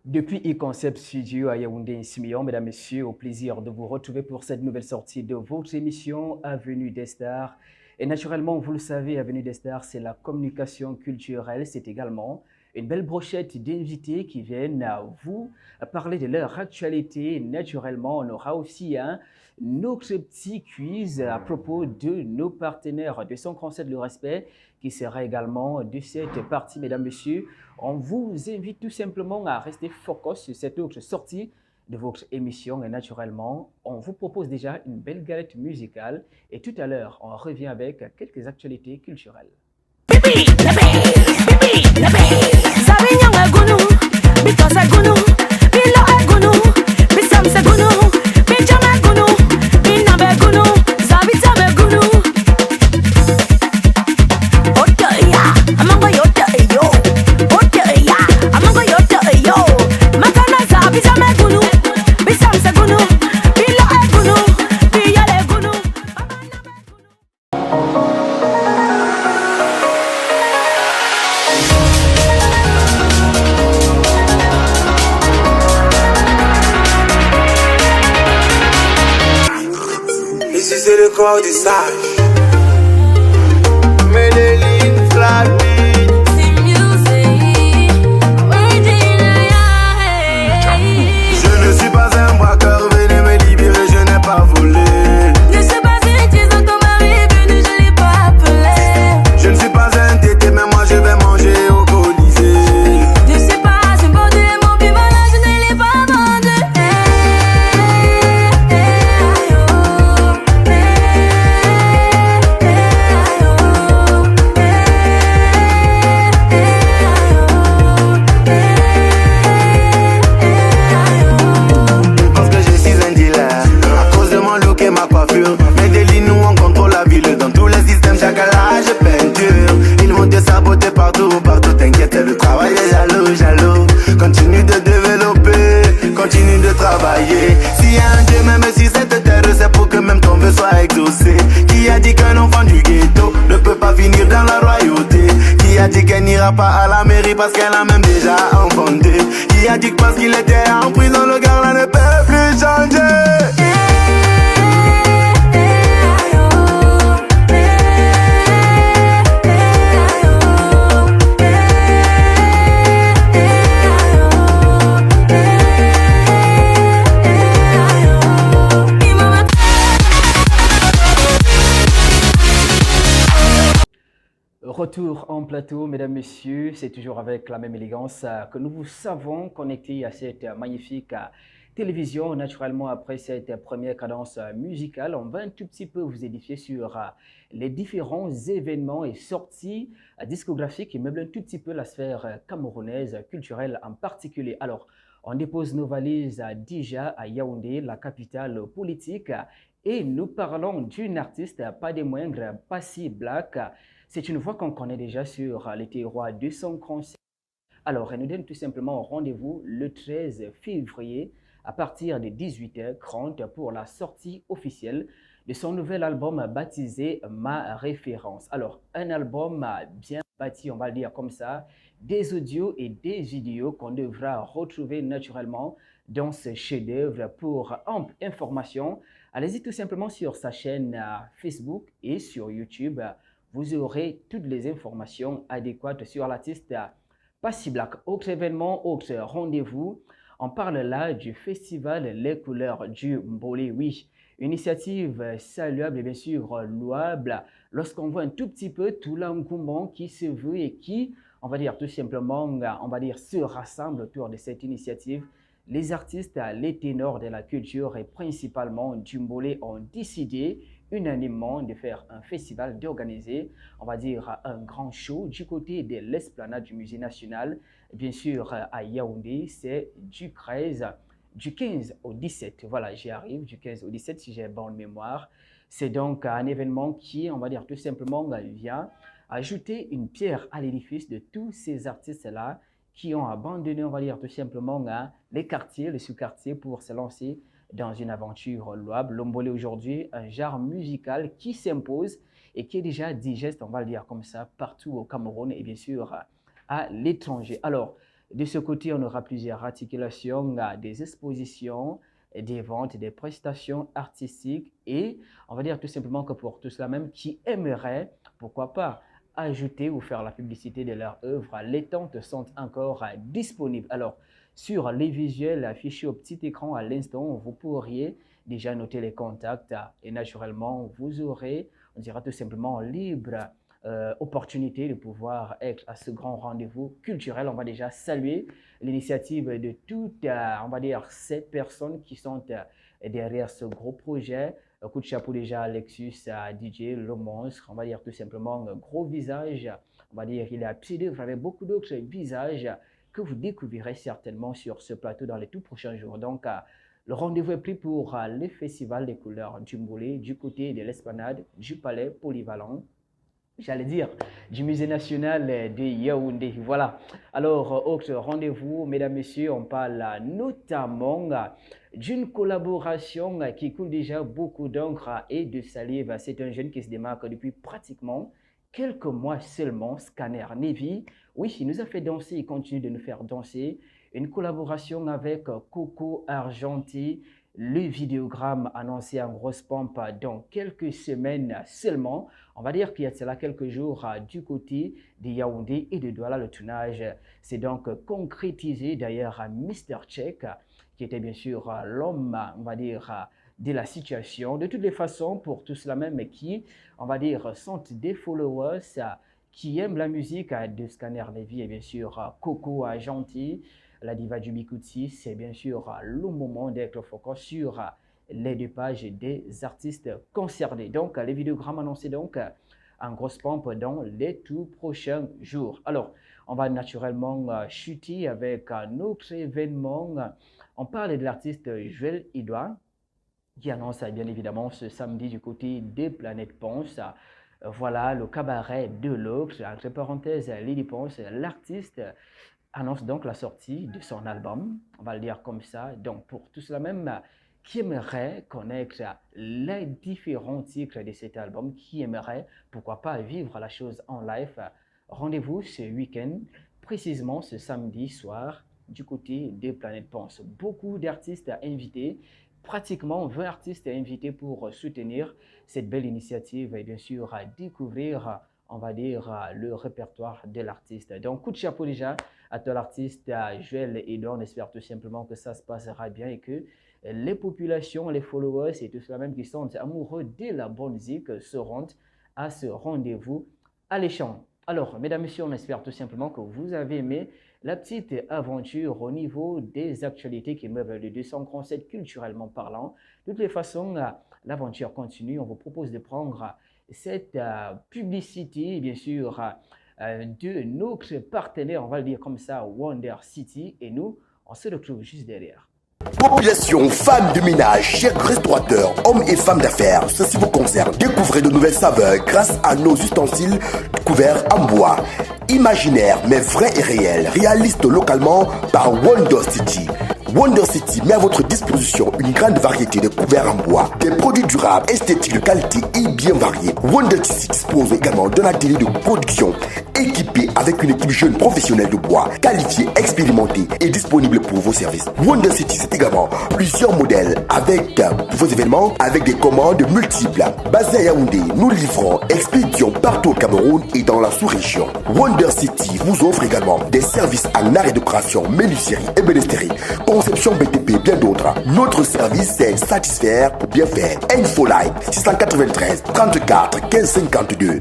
Depuis e-Concept Studio à Yaoundé Simion, mesdames, messieurs, au plaisir de vous retrouver pour cette nouvelle sortie de votre émission Avenue des Stars. Et naturellement, vous le savez, Avenue des Stars, c'est la communication culturelle. C'est également une belle brochette d'invités qui viennent à vous parler de leur actualité. Naturellement, on aura aussi notre petit quiz à propos de nos partenaires de son concept Le Respect, qui sera également de cette partie, mesdames, messieurs. On vous invite tout simplement à rester focus sur cette autre sortie de votre émission et naturellement, on vous propose déjà une belle galette musicale et tout à l'heure, on revient avec quelques actualités culturelles. C'est le corps des sages. Mais les lignes flattées. Je ne suis pas un braqueur, venez me libérer, je n'ai pas volé. Ne sais pas si tu es ton mari venu, je l'ai pas appelé. Je ne suis pas un tété, mais moi je vais manger au Colisée. Je sais pas, c'est bon de mon piment, là je ne l'ai pas vendu. Parce que je suis un dealer, à cause de mon look et ma coiffure. Mais des lignes, nous on contrôle la ville. Dans tous les systèmes, chaque âge peinture. Ils vont te saboter partout, partout. T'inquiète, le travail est jaloux, jaloux. Continue de développer, continue de travailler. S'il y a un Dieu même si cette terre, c'est pour que même ton vœu soit exaucé. Qui a dit qu'un enfant du ghetto ne peut pas finir dans la royauté? Qui a dit qu'elle n'ira pas à la mairie parce qu'elle a même déjà enfanté? Qui a dit que parce qu'il était en prison, le gars là ne peut plus changer? Retour en plateau, mesdames, messieurs, c'est toujours avec la même élégance que nous vous savons connectés à cette magnifique télévision. Naturellement, après cette première cadence musicale, on va un tout petit peu vous édifier sur les différents événements et sorties discographiques qui meublent un tout petit peu la sphère camerounaise, culturelle en particulier. Alors, on dépose nos valises déjà à Yaoundé, la capitale politique, et nous parlons d'une artiste, pas des moindres, Passy Black. C'est une voix qu'on connaît déjà sur les terroirs de son concert. Alors, elle nous donne tout simplement rendez-vous le 13 février à partir de 18h30 pour la sortie officielle de son nouvel album baptisé Ma Référence. Alors, un album bien bâti, on va le dire comme ça, des audios et des vidéos qu'on devra retrouver naturellement dans ce chef-d'œuvre. Pour ample information, allez-y tout simplement sur sa chaîne Facebook et sur YouTube. Vous aurez toutes les informations adéquates sur l'artiste Passy Black. Autre événement, autre rendez-vous, on parle là du festival Les Couleurs du Mbolé. Oui, initiative saluable et bien sûr louable lorsqu'on voit un tout petit peu tout l'engouement qui se veut et qui, on va dire tout simplement, on va dire se rassemble autour de cette initiative. Les artistes, les ténors de la culture et principalement du Mbolé ont décidé unanimement de faire un festival, d'organiser, on va dire, un grand show du côté de l'esplanade du Musée national. Bien sûr, à Yaoundé, c'est du 15 au 17. Voilà, j'y arrive, du 15 au 17 si j'ai bonne mémoire. C'est donc un événement qui, on va dire tout simplement, vient ajouter une pierre à l'édifice de tous ces artistes-là qui ont abandonné, on va dire tout simplement, les quartiers, les sous-quartiers pour se lancer dans une aventure louable. L'Ombolé aujourd'hui, un genre musical qui s'impose et qui est déjà digeste, on va le dire comme ça, partout au Cameroun et bien sûr à l'étranger. Alors, De ce côté, on aura plusieurs articulations, des expositions, des ventes, des prestations artistiques et on va dire tout simplement que pour tous ceux même qui aimeraient, pourquoi pas, ajouter ou faire la publicité de leur œuvre, les tentes sont encore disponibles. Alors, sur les visuels affichés au petit écran à l'instant, vous pourriez déjà noter les contacts et naturellement, vous aurez, on dira tout simplement, libre opportunité de pouvoir être à ce grand rendez-vous culturel. On va déjà saluer l'initiative de toutes, on va dire, ces personnes qui sont derrière ce gros projet. Coup de chapeau déjà à Alexus, à DJ, le monstre, on va dire tout simplement un gros visage. On va dire il est à pied d'œuvre avec beaucoup d'autres visages que vous découvrirez certainement sur ce plateau dans les tout prochains jours. Donc, le rendez-vous est pris pour le Festival des couleurs du Mboulé du côté de l'Esplanade du Palais Polyvalent. J'allais dire, du Musée national de Yaoundé. Voilà. Alors, autre rendez-vous, mesdames, messieurs, on parle notamment d'une collaboration qui coule déjà beaucoup d'encre et de salive. C'est un jeune qui se démarque depuis pratiquement quelques mois seulement, Scanner Nevi. Oui, il nous a fait danser, il continue de nous faire danser. Une collaboration avec Coco Argenti. Le vidéogramme annoncé en grosse pompe dans quelques semaines seulement. On va dire qu'il y a cela quelques jours du côté de Yaoundé et de Douala. Le tournage s'est donc concrétisé d'ailleurs à Mr. Check, qui était bien sûr l'homme, on va dire, de la situation. De toutes les façons, pour tous cela même qui, on va dire, sont des followers qui aiment la musique de Scanner Nevi et bien sûr Coco Argenti, la diva du Bikutsi, c'est bien sûr le moment d'être focus sur les deux pages des artistes concernés. Donc, les vidéogrammes annoncés donc en grosse pompe dans les tout prochains jours. Alors, on va naturellement chuter avec un autre événement. On parle de l'artiste Joël Edouard qui annonce bien évidemment ce samedi du côté des Planètes Ponce. Voilà le cabaret de l'Ox, entre parenthèses, Lily Ponce, l'artiste annonce donc la sortie de son album, on va le dire comme ça. Donc pour tout cela même qui aimerait connaître les différents titres de cet album, qui aimerait pourquoi pas vivre la chose en live, rendez-vous ce week-end, précisément ce samedi soir du côté des Planètes Ponce. Beaucoup d'artistes invités, pratiquement 20 artistes invités pour soutenir cette belle initiative et bien sûr découvrir, on va dire, le répertoire de l'artiste. Donc, coup de chapeau déjà à toi l'artiste, à Joël Edouard. On espère tout simplement que ça se passera bien et que les populations, les followers et tout cela même qui sont amoureux de la bonne musique se rendent à ce rendez-vous alléchant. Alors, mesdames, messieurs, on espère tout simplement que vous avez aimé la petite aventure au niveau des actualités qui meublent le 237 culturellement parlant. De toutes les façons, l'aventure continue. On vous propose de prendre cette publicité, bien sûr, de notre partenaire, on va le dire comme ça, Wonder City. Et nous, on se retrouve juste derrière. Population, femmes de ménage, chers restaurateurs, hommes et femmes d'affaires, ceci vous concerne. Découvrez de nouvelles saveurs grâce à nos ustensiles couverts en bois. Imaginaire mais vrai et réel, réaliste localement par Wonder City. Wonder City met à votre disposition une grande variété de couverts en bois, des produits durables, esthétiques de qualité et bien variés. Wonder City dispose également d'un atelier de production équipé avec une équipe jeune professionnelle de bois, qualifiée, expérimentée et disponible pour vos services. Wonder City, c'est également plusieurs modèles avec pour vos événements avec des commandes multiples. Basé à Yaoundé, nous livrons expéditions partout au Cameroun et dans la sous-région. Wonder City vous offre également des services en art et décoration, menuiserie et bénisterie, conception BTP, bien d'autres. Notre service, c'est satisfaire pour bien faire. Infoline 693 34 15 52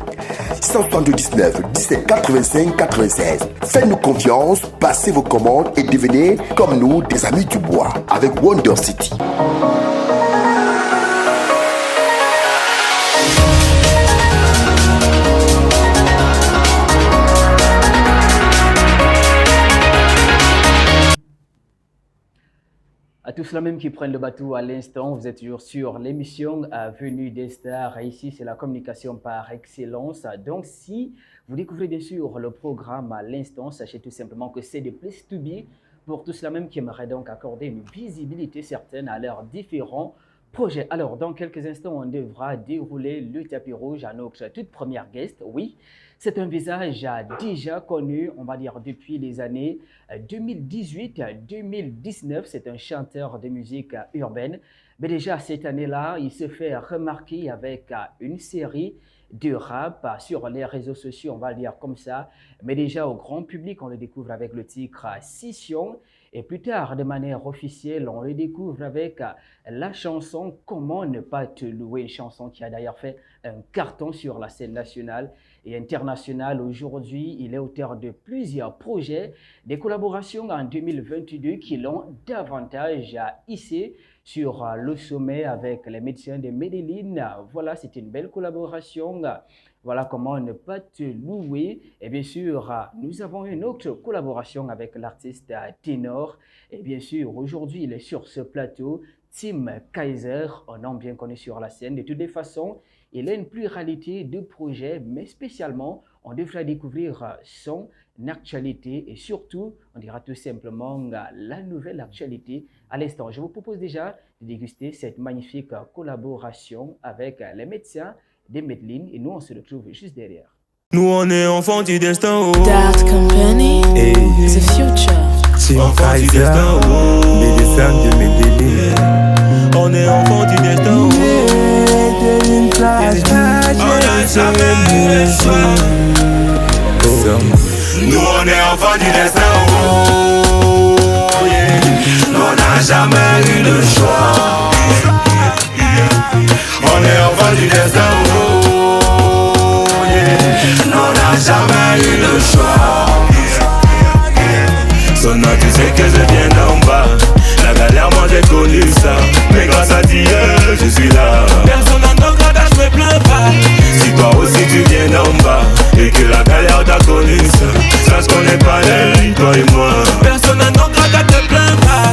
679 17 85 96. Faites-nous confiance, passez vos commandes et devenez comme nous des amis du bois avec Wonder City. À tous ceux même qui prennent le bateau à l'instant, vous êtes toujours sur l'émission Venue des Stars. Ici, c'est la communication par excellence. Donc, si vous découvrez bien sûr le programme à l'instant, sachez tout simplement que c'est des place to be pour tous ceux même qui aimeraient donc accorder une visibilité certaine à leurs différents projets. Alors, dans quelques instants, on devra dérouler le tapis rouge à notre toute première guest. Oui, C'est un visage déjà connu, on va dire, depuis les années 2018-2019. C'est un chanteur de musique urbaine. Mais déjà, cette année-là, il se fait remarquer avec une série de rap sur les réseaux sociaux, on va le dire comme ça. Mais déjà, au grand public, on le découvre avec le titre Scission. Et plus tard, de manière officielle, on le découvre avec la chanson Comment ne pas te louer, une chanson qui a d'ailleurs fait un carton sur la scène nationale et internationale. Aujourd'hui, il est auteur de plusieurs projets, des collaborations en 2022 qui l'ont davantage hissé sur le sommet avec les médecins de Medellín. Voilà, c'est une belle collaboration. Voilà comment ne pas te louer. Et bien sûr, nous avons une autre collaboration avec l'artiste Ténor. Et bien sûr, aujourd'hui, il est sur ce plateau. Tim Kaiser, un homme bien connu sur la scène. De toutes les façons, il a une pluralité de projets, mais spécialement, on devrait découvrir son actualité et surtout, on dira tout simplement la nouvelle actualité à l'instant. Je vous propose déjà de déguster cette magnifique collaboration avec les médecins de Medellín et nous, on se retrouve juste derrière. Nous, on est enfants du destin. Dart Company, Hey. the future. C'est enfants du destin. Médecin de Medellín. On est enfants du destin. On a jamais eu le choix. Nous, on est enfants du destin. On n'a jamais eu le choix. On est enfants du destin. On n'a jamais eu le choix. Sonna, tu sais que je viens d'en bas. La galère, moi j'ai connu ça. Mais grâce à Dieu, je suis là. Personne n'en grade, je me plains pas. Si toi aussi tu viens d'en bas et que la galère t'a connu ça, sache qu'on n'est pas pareil, toi et moi. Personne n'en grade, te plains pas.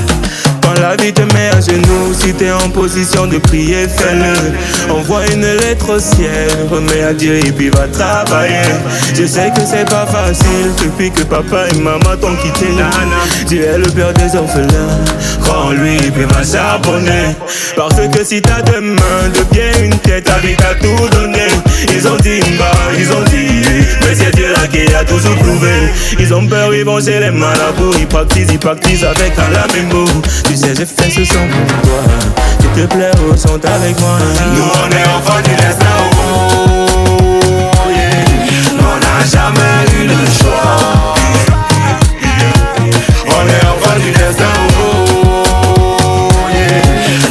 Quand la vie te met à genoux, si t'es en position de prier, fais-le. Envoie une lettre au ciel, remets à Dieu et puis va travailler. Je sais que c'est pas facile depuis que papa et maman t'ont quitté. Dieu est le père des orphelins, crois en lui et puis va charbonner. Parce que si t'as deux mains, deux pieds, une tête, ta vie t'a tout donné. Ils ont dit ils ont dit, mais c'est Dieu là qui a toujours prouvé. Ils ont peur, ils vont chez les marabouts. Ils practisent avec Allah Mimbo. Tu sais, j'ai fait ce son pour toi. S'il te plaît, oh, sont avec moi. Nous, on est enfants du destin. On n'a jamais eu le choix. On est enfants du destin.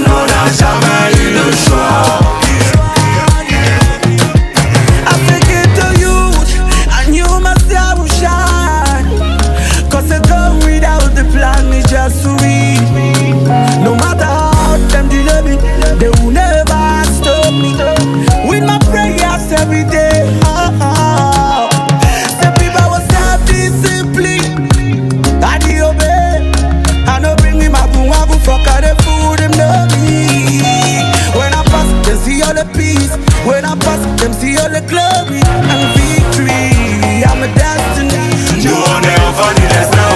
On n'a jamais eu le choix. I think it's the youth, and you must have a shine. Cause they go without the plan, it's just sweet. No matter how them delay me, they will never stop me. With my prayers every day, Some people will self-discipline, I do obey. I know bring me my boom, I go fuck out the food, them know me. When I pass, them see all the peace. When I pass, them see all the glory and victory. I'm a destiny. Nous, on est enfants du destin.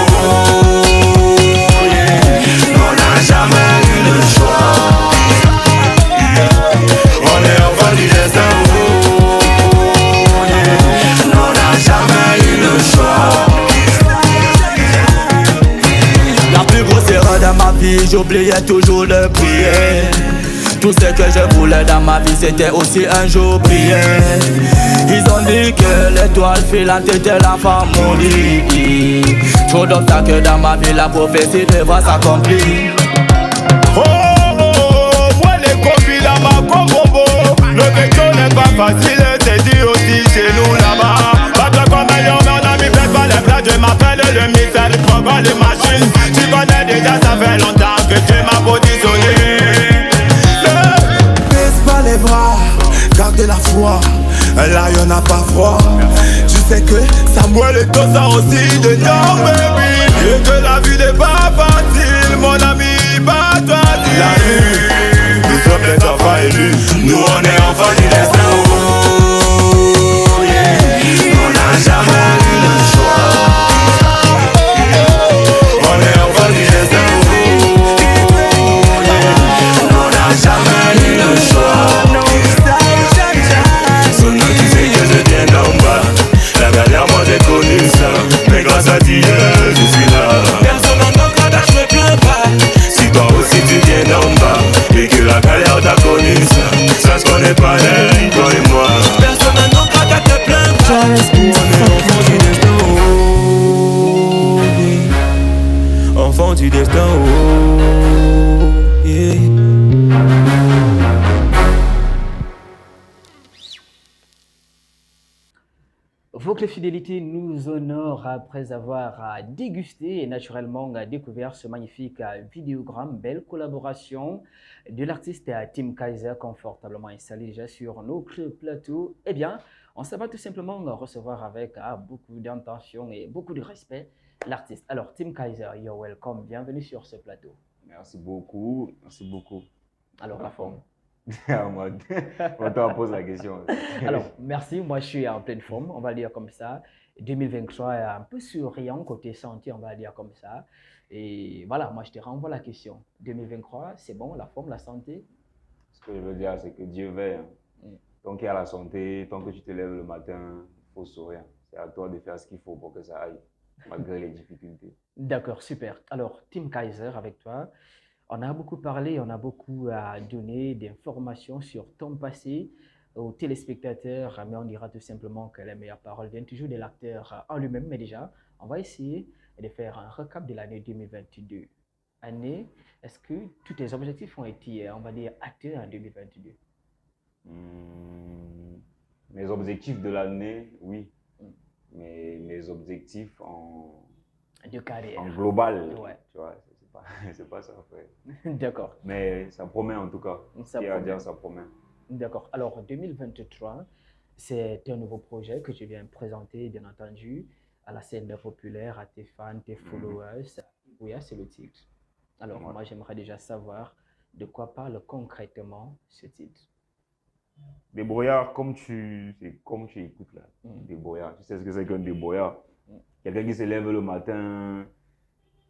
On n'a jamais eu le choix. On est enfants du destin. On n'a jamais eu le choix. La plus grosse erreur de ma vie, j'oubliais toujours de prier. Tout ce que je voulais dans ma vie, c'était aussi un jour prier. Ils ont dit que l'étoile filante était la femme maudite. Trop d'obstacles dans ma vie, la prophétie devra s'accomplir. Oh, moi les copines là-bas comme Bobo. Le béton n'est pas facile, c'est dit aussi chez nous là-bas. Pas toi comme un lion, mais on a mis peut-être pas les plats. Je m'appelle le mixeur, il prend pas les machines. Tu connais déjà, ça fait longtemps que tu m'as positionné. Baisse pas les bras, garde la foi. Là y'en a pas froid. Tu sais que Samuel et toi ça aussi de non baby. Et que la vie n'est pas facile, mon ami, pas toi dis. La rue, nous sommes les enfants élus. Nous on est enfants du destin. On n'a jamais eu le choix. On est enfants du destin. On n'a jamais eu le choix. Tu sais que je viens d'en bas. est pareil, toi et moi. Personne n'a non pas qu'à te plaindre. On est enfant du destin, oh, yeah. Enfant du destin, oh, yeah. Votre fidélité nous honore après avoir dégusté et naturellement découvert ce magnifique vidéogramme. Belle collaboration de l'artiste Tim Kaiser, confortablement installé déjà sur notre plateau. Eh bien, on s'en va tout simplement recevoir avec beaucoup d'intention et beaucoup de respect l'artiste. Alors, Tim Kaiser, you're welcome. Bienvenue sur ce plateau. Merci beaucoup, merci beaucoup. Alors, la forme. On t'en pose la question. Alors, merci. Moi, je suis en pleine forme, on va le dire comme ça. 2023 est un peu souriant côté santé, on va le dire comme ça. Et voilà, moi, je te renvoie la question. 2023, c'est bon, la forme, la santé? Ce que je veux dire, c'est que Dieu veille. Tant qu'il y a la santé, tant que tu te lèves le matin, il faut sourire. C'est à toi de faire ce qu'il faut pour que ça aille, malgré les difficultés. D'accord, super. Alors, Tim Kaiser, avec toi, on a beaucoup parlé, on a beaucoup donné d'informations sur ton passé aux téléspectateurs, mais on dira tout simplement que la meilleure parole vient toujours de l'acteur en lui-même. Mais déjà, on va essayer de faire un recap de l'année 2022. Année, est-ce que tous tes objectifs ont été, on va dire, atteints en 2022? Mes objectifs de l'année, oui. Mais mes objectifs de carrière. En global, ouais. Tu vois, c'est pas ça, frère. D'accord. Mais ça promet en tout cas. Ça promet. À dire, ça promet. D'accord. Alors, 2023, c'est un nouveau projet que tu viens présenter, bien entendu, à la scène populaire, à tes fans, tes followers. Oui, c'est le titre. Alors, moi, j'aimerais déjà savoir de quoi parle concrètement ce titre. Débrouillard, comme tu écoutes là. Débrouillard. Tu sais ce que c'est qu'un débrouillard? Quelqu'un qui se lève le matin,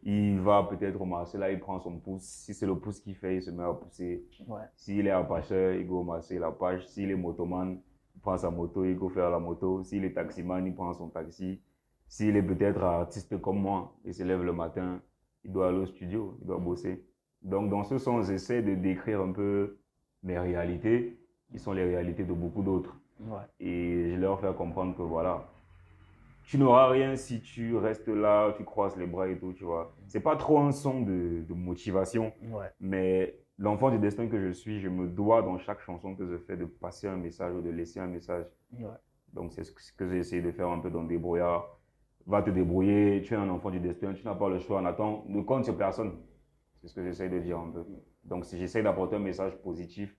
il va peut-être au marché, là, il prend son pouce. Si c'est le pouce qu'il fait, il se met à pousser. Ouais. S'il est apacheur, il va au marché, la page. S'il est motoman, il prend sa moto, il va faire la moto. S'il est taximan, il prend son taxi. S'il est peut-être artiste comme moi, il se lève le matin, il doit aller au studio, il doit bosser. Donc, dans ce sens, j'essaie de décrire un peu mes réalités, qui sont les réalités de beaucoup d'autres. Ouais. Et je leur fais comprendre que voilà, tu n'auras rien si tu restes là, tu croises les bras et tout, tu vois. C'est pas trop un son de motivation, mais l'enfant du destin que je suis, je me dois dans chaque chanson que je fais de passer un message ou de laisser un message. Donc c'est ce que j'ai essayé de faire un peu dans Débrouillard. Va te débrouiller, tu es un enfant du destin, tu n'as pas le choix, Nathan, ne compte sur personne. C'est ce que j'essaie de dire un peu. Donc si j'essaie d'apporter un message positif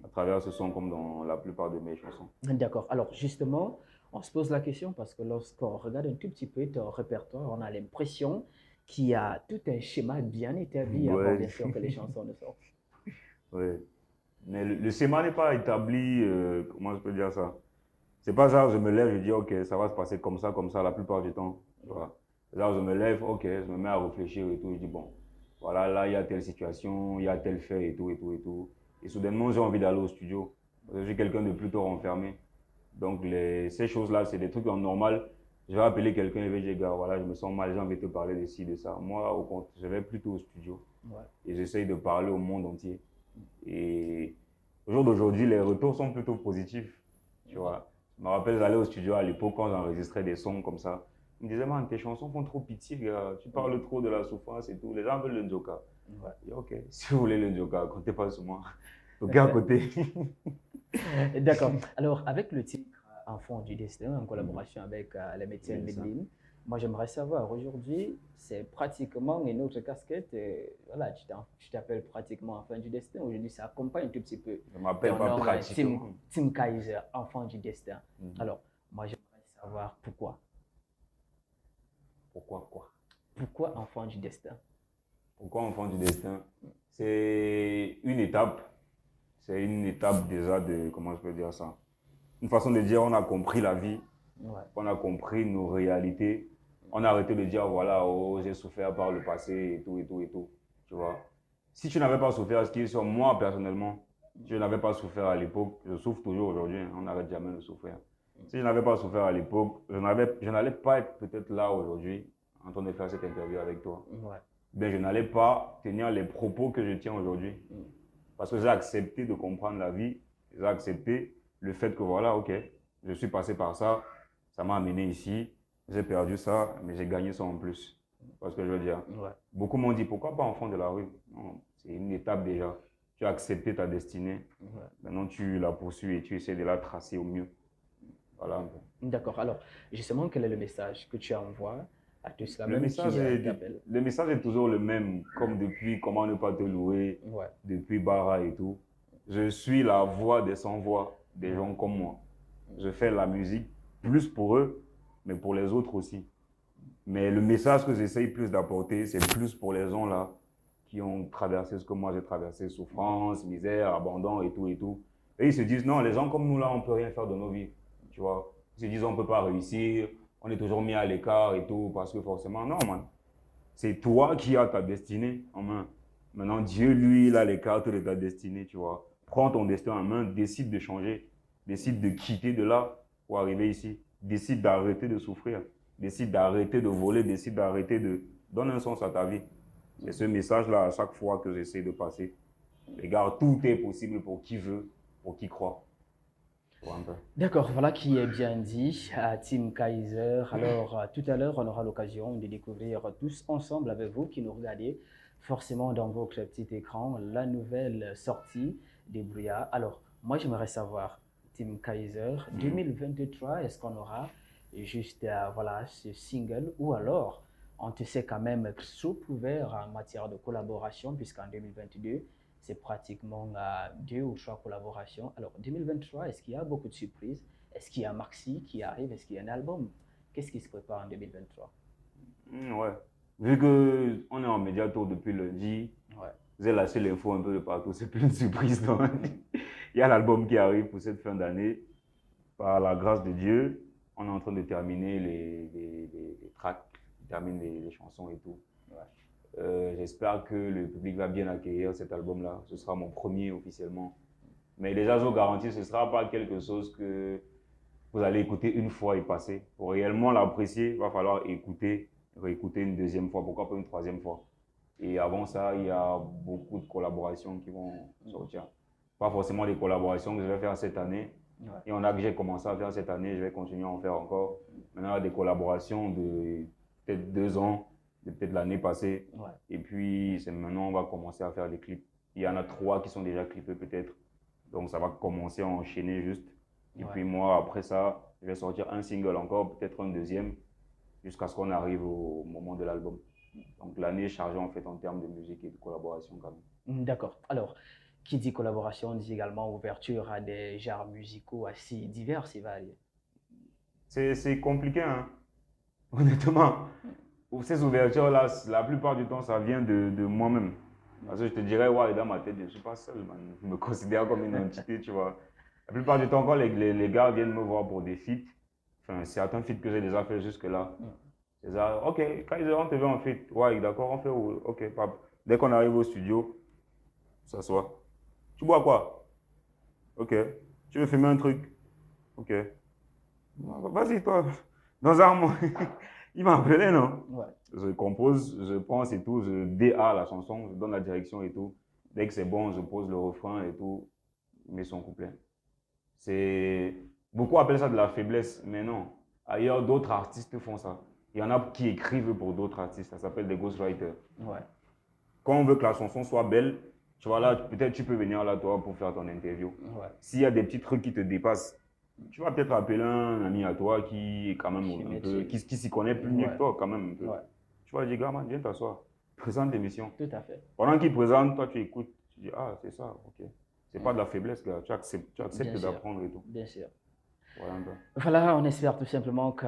à travers ce son comme dans la plupart de mes chansons. D'accord. Alors justement, on se pose la question parce que lorsqu'on regarde un tout petit peu ton répertoire, on a l'impression qu'il y a tout un schéma bien établi avant bien sûr que les chansons ne sortent. Oui. Mais le schéma n'est pas établi, comment je peux dire ça? C'est pas ça, je me lève, je dis ok, ça va se passer comme ça la plupart du temps. Voilà. Là, je me lève, ok, je me mets à réfléchir et tout, je dis bon, voilà, là, il y a telle situation, il y a tel fait et tout, et tout, et tout. Et soudainement, j'ai envie d'aller au studio. Je suis quelqu'un de plutôt renfermé. Donc, ces choses-là, c'est des trucs en normal. Je vais appeler quelqu'un et je vais dire, gars, voilà, je me sens mal, j'ai envie de te parler de ci, de ça. Moi, au contraire, je vais plutôt au studio. Et j'essaye de parler au monde entier. Et au jour d'aujourd'hui, les retours sont plutôt positifs. Tu vois. Je me rappelle, j'allais au studio à l'époque quand j'enregistrais des sons comme ça. Ils me disaient, man, tes chansons font trop pitié, gars. Tu parles trop de la souffrance et tout. Les gens veulent le Njoka. Et ok, si vous voulez le Njoka, comptez pas sur moi. Ok, à côté. D'accord. Alors, avec le titre Enfant du destin, en collaboration avec la médecine Medline, moi j'aimerais savoir, aujourd'hui, c'est pratiquement une autre casquette. Voilà, tu t'appelles pratiquement Enfant du destin. Aujourd'hui, ça accompagne un tout petit peu. Je m'appelle pas pratiquement. Tim Kaiser, Enfant du destin. Alors, moi j'aimerais savoir pourquoi. Pourquoi quoi? Pourquoi Enfant du destin? Pourquoi Enfant du destin? C'est une étape. C'est une étape déjà de, comment je peux dire ça? Une façon de dire, on a compris la vie, on a compris nos réalités, on a arrêté de dire, voilà, oh, j'ai souffert par le passé et tout, et tout, et tout, tu vois. Si tu n'avais pas souffert, ce qui est sur moi personnellement, si je n'avais pas souffert à l'époque, je souffre toujours aujourd'hui, on n'arrête jamais de souffrir. Si je n'avais pas souffert à l'époque, je n'allais pas être peut-être là aujourd'hui, en train de faire cette interview avec toi. Ben, je n'allais pas tenir les propos que je tiens aujourd'hui. Parce que j'ai accepté de comprendre la vie J'ai accepté le fait que voilà, ok, je suis passé par ça, ça m'a amené ici, j'ai perdu ça, mais j'ai gagné ça en plus. Parce que je veux dire, Ouais. beaucoup m'ont dit pourquoi pas enfant de la rue? Non, c'est une étape déjà. Tu as accepté ta destinée, Ouais. maintenant tu la poursuis et tu essaies de la tracer au mieux. Voilà un peu. D'accord. Alors, justement, quel est le message que tu envoies à tous ceux Le même message, qui est, t'appellent? le message est toujours le même, comme depuis Comment ne pas te louer, Ouais. depuis Bara et tout. Je suis la voix des sans-voix, des gens comme moi. Je fais la musique plus pour eux, mais pour les autres aussi. Mais le message que j'essaye plus d'apporter, c'est plus pour les gens là qui ont traversé ce que moi j'ai traversé, souffrance, misère, abandon et tout et tout. Et ils se disent, non, les gens comme nous là, on peut rien faire de nos vies, tu vois. Ils se disent, on peut pas réussir, on est toujours mis à l'écart et tout, parce que forcément, non, man. C'est toi qui as ta destinée en main. Maintenant, Dieu, lui, il a les cartes de ta destinée, tu vois. Prends ton destin en main, décide de changer, décide de quitter de là pour arriver ici. Décide d'arrêter de souffrir, décide d'arrêter de voler, décide d'arrêter de... Donne un sens à ta vie. C'est ce message-là à chaque fois que j'essaie de passer. Regarde, tout est possible pour qui veut, pour qui croit. D'accord, voilà qui est bien dit, Tim Kaiser. Alors, tout à l'heure, on aura l'occasion de découvrir tous ensemble avec vous qui nous regardez, forcément dans votre petit écran, la nouvelle sortie des Brouillards. Alors, moi, j'aimerais savoir, Tim Kaiser, 2023, est-ce qu'on aura juste voilà, ce single ou alors on te sait quand même souple ouvert en matière de collaboration, puisqu'en 2022, c'est pratiquement 2 ou 3 collaborations. Alors, 2023, est-ce qu'il y a beaucoup de surprises? Est-ce qu'il y a Maxi qui arrive? Est-ce qu'il y a un album? Qu'est-ce qui se prépare en 2023? Ouais. Vu qu'on est en médiato depuis lundi, Ouais. j'ai lâché l'info un peu de partout. C'est plus une surprise. Donc. Il y a l'album qui arrive pour cette fin d'année. Par la grâce de Dieu, on est en train de terminer les tracks, on termine les chansons et tout. Ouais. J'espère que le public va bien accueillir cet album-là. Ce sera mon premier officiellement. Mais déjà, je vous garantis, ce ne sera pas quelque chose que vous allez écouter une fois et passer. Pour réellement l'apprécier, il va falloir écouter, réécouter une deuxième fois, pourquoi pas une troisième fois. Et avant ça, il y a beaucoup de collaborations qui vont sortir. Pas forcément des collaborations que je vais faire cette année. Ouais. Il y en a que j'ai commencé à faire cette année, je vais continuer à en faire encore. Maintenant, il y a des collaborations de peut-être 2 ans, de peut-être l'année passée. Ouais. Et puis, c'est maintenant on va commencer à faire des clips. Il y en a 3 qui sont déjà clippés peut-être. Donc, ça va commencer à enchaîner juste. Et puis moi, après ça, je vais sortir un single encore, peut-être un deuxième, jusqu'à ce qu'on arrive au moment de l'album. Donc, l'année est chargée en fait en termes de musique et de collaboration quand même. D'accord. Alors, qui dit collaboration dit également ouverture à des genres musicaux assez divers et variés. C'est compliqué, hein. Honnêtement. Ces ouvertures-là, la plupart du temps, ça vient de moi-même. Parce que je te dirais, ouais, dans ma tête, je ne suis pas seul, man. Je me considère comme une entité, tu vois. La plupart du temps, quand les gars viennent me voir pour des feats, enfin, certains feats que j'ai déjà fait jusque-là, c'est ça, ok, Kaiser, on te veut en feat. Ouais, d'accord, on fait, ok, pap. Dès qu'on arrive au studio, on s'assoit. Tu bois quoi? Ok. Tu veux fumer un truc? Ok. Vas-y, toi. Dans un mois. Il m'a appelé, non? Ouais. Je compose, je pense et tout, je DA la chanson, je donne la direction et tout. Dès que c'est bon, je pose le refrain et tout, je mets son couplet. Beaucoup appellent ça de la faiblesse, mais non. Ailleurs, d'autres artistes font ça. Il y en a qui écrivent pour d'autres artistes, ça s'appelle des ghostwriters. Ouais. Quand on veut que la chanson soit belle, tu vois là, peut-être tu peux venir là toi pour faire ton interview. Ouais. S'il y a des petits trucs qui te dépassent, tu vas peut-être appeler un ami à toi qui est quand même un peu, qui s'y connaît plus mieux que toi quand même un peu. Ouais. Tu vas dire, gars, man, viens t'asseoir, présente l'émission. Tout à fait. Pendant qu'il présente, toi tu écoutes, tu dis, ah c'est ça, ok. C'est pas de la faiblesse, gars, tu acceptes d'apprendre et tout. Bien sûr. Voilà, on espère tout simplement que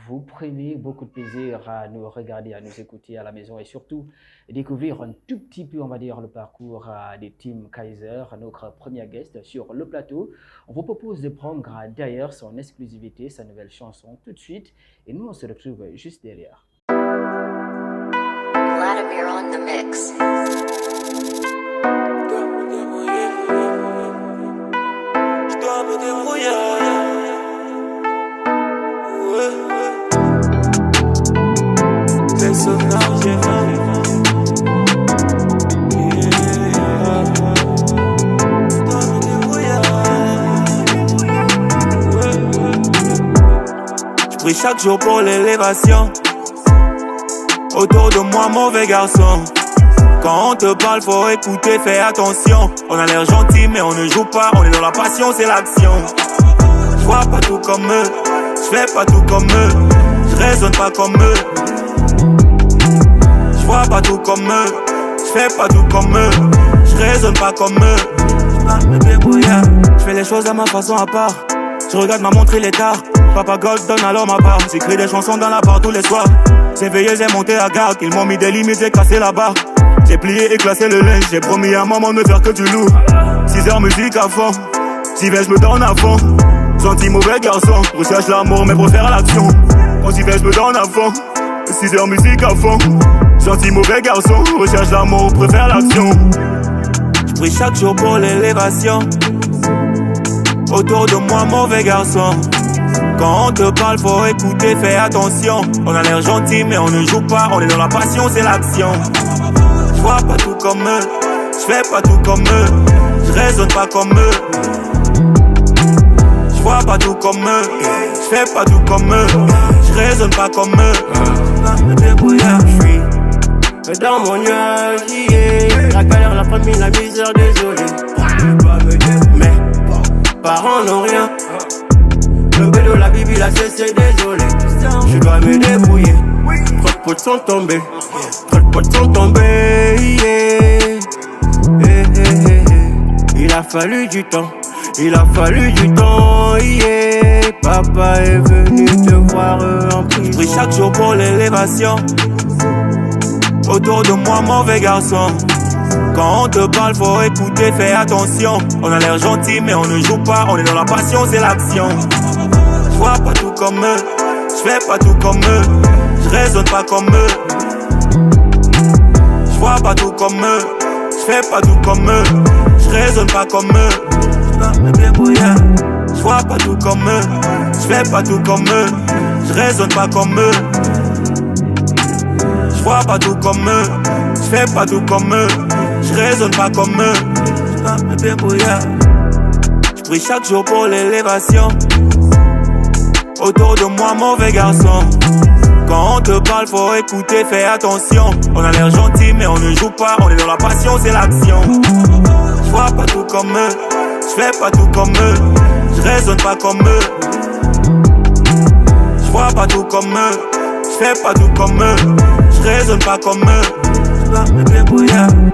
vous prenez beaucoup de plaisir à nous regarder, à nous écouter à la maison et surtout découvrir un tout petit peu, on va dire, le parcours de Tim Kaiser, notre premier guest sur le plateau. On vous propose de prendre d'ailleurs son exclusivité, sa nouvelle chanson tout de suite et nous on se retrouve juste derrière. Vladimir on the mix. Je dois me débrouiller. C'est ce que j'ai fait. Je dois me débrouiller. prie chaque jour pour l'élévation. Autour de moi, mauvais garçon. Quand on te parle, faut écouter, fais attention. On a l'air gentil, mais on ne joue pas. On est dans la passion, c'est l'action. Je vois pas tout comme eux, je fais pas tout comme eux, je raisonne pas comme eux. Je vois pas tout comme eux, je fais pas tout comme eux, je raisonne pas comme eux. Me débrouiller, je fais les choses à ma façon à part. Je regarde ma montre, il est tard. Papa God donne alors ma part. J'écris des chansons dans la barre tous les soirs. J'ai veillé, j'ai monté à garde. Ils m'ont mis des limites, j'ai cassé la barre. J'ai plié et classé le linge. J'ai promis à maman de me faire que du lourd. 6 heures musique à fond. J'y vais, je me donne à fond. Gentil mauvais garçon, recherche l'amour mais préfère l'action. Quand j'y vais, je me donne à fond. 6 heures musique à fond. Gentil mauvais garçon, recherche l'amour, préfère l'action. Je prie chaque jour pour l'élévation. Autour de moi, mauvais garçon. Quand on te parle, faut écouter, fais attention. On a l'air gentil, mais on ne joue pas. On est dans la passion, c'est l'action. Je vois pas tout comme eux, je fais pas tout comme eux, je raisonne pas comme eux. Je vois pas tout comme eux, je fais pas tout comme eux, je raisonne pas comme eux. Me débrouiller, je suis dans mon nuage, yeah. La galère, la famille, la misère, désolé. Mais parents n'ont rien. Le vélo, la bibi, la cessé, désolé. Je dois me débrouiller. Trop de potes sont tombés. Trop de potes sont tombés. Yeah. Il a fallu du temps. Il a fallu du temps. Yeah. Papa est venu te voir en prison. Je prie chaque jour pour l'élévation. Autour de moi, mauvais garçon. Quand on te parle, faut écouter, fais attention. On a l'air gentil, mais on ne joue pas. On est dans la passion, c'est l'action. Je vois pas tout comme eux, je fais pas tout comme eux, je raisonne pas comme eux. Je vois pas tout comme eux, je fais pas tout comme eux, je raisonne pas comme eux. Me débrouiller. Je vois pas tout comme eux, je fais pas tout comme eux, je raisonne pas comme eux. Je vois pas tout comme eux, je fais pas tout comme eux, je raisonne pas comme eux. Me débrouiller. Je prie chaque jour pour l'élévation. Autour de moi, mauvais garçon. Quand on te parle, faut écouter, fais attention. On a l'air gentil, mais on ne joue pas. On est dans la passion, c'est l'action. Je vois pas tout comme eux, je fais pas tout comme eux, je raisonne pas comme eux. Je vois pas tout comme eux, je fais pas tout comme eux, je raisonne pas comme eux. Je dois me débrouiller.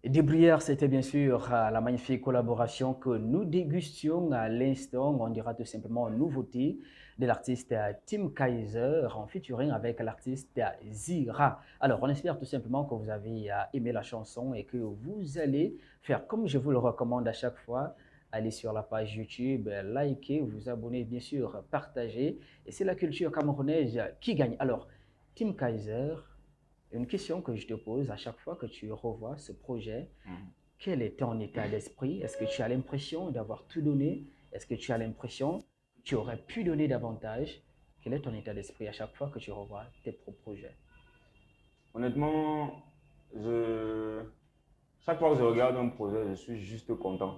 Des Bruyères, c'était bien sûr la magnifique collaboration que nous dégustions à l'instant. On dira tout simplement nouveauté de l'artiste Tim Kaiser en featuring avec l'artiste Zira. Alors, on espère tout simplement que vous avez aimé la chanson et que vous allez faire comme je vous le recommande à chaque fois. Allez sur la page YouTube, likez, vous abonnez, bien sûr, partagez. Et c'est la culture camerounaise qui gagne. Alors, Tim Kaiser, une question que je te pose à chaque fois que tu revois ce projet, quel est ton état d'esprit? Est-ce que tu as l'impression d'avoir tout donné? Est-ce que tu as l'impression que tu aurais pu donner davantage? Quel est ton état d'esprit à chaque fois que tu revois tes propres projets? Honnêtement, chaque fois que je regarde un projet, je suis juste content.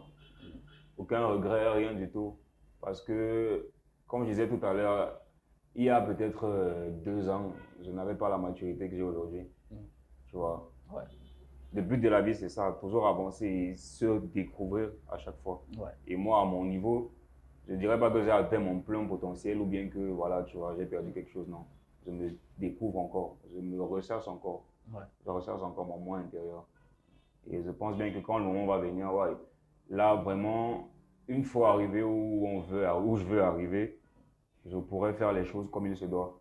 Aucun regret, rien du tout. Parce que, comme je disais tout à l'heure, il y a peut-être 2 ans, je n'avais pas la maturité que j'ai aujourd'hui. Tu vois. Ouais. Le but de la vie, c'est ça, toujours avancer et se découvrir à chaque fois. Ouais. Et moi, à mon niveau, je ne dirais pas que j'ai atteint mon plein potentiel ou bien que, voilà, tu vois, j'ai perdu quelque chose, non. Je me découvre encore, je me recherche encore. Ouais. Je recherche encore mon moi intérieur. Et je pense bien que quand le moment va venir, ouais, là, vraiment, une fois arrivé où je veux arriver, je pourrais faire les choses comme il se doit.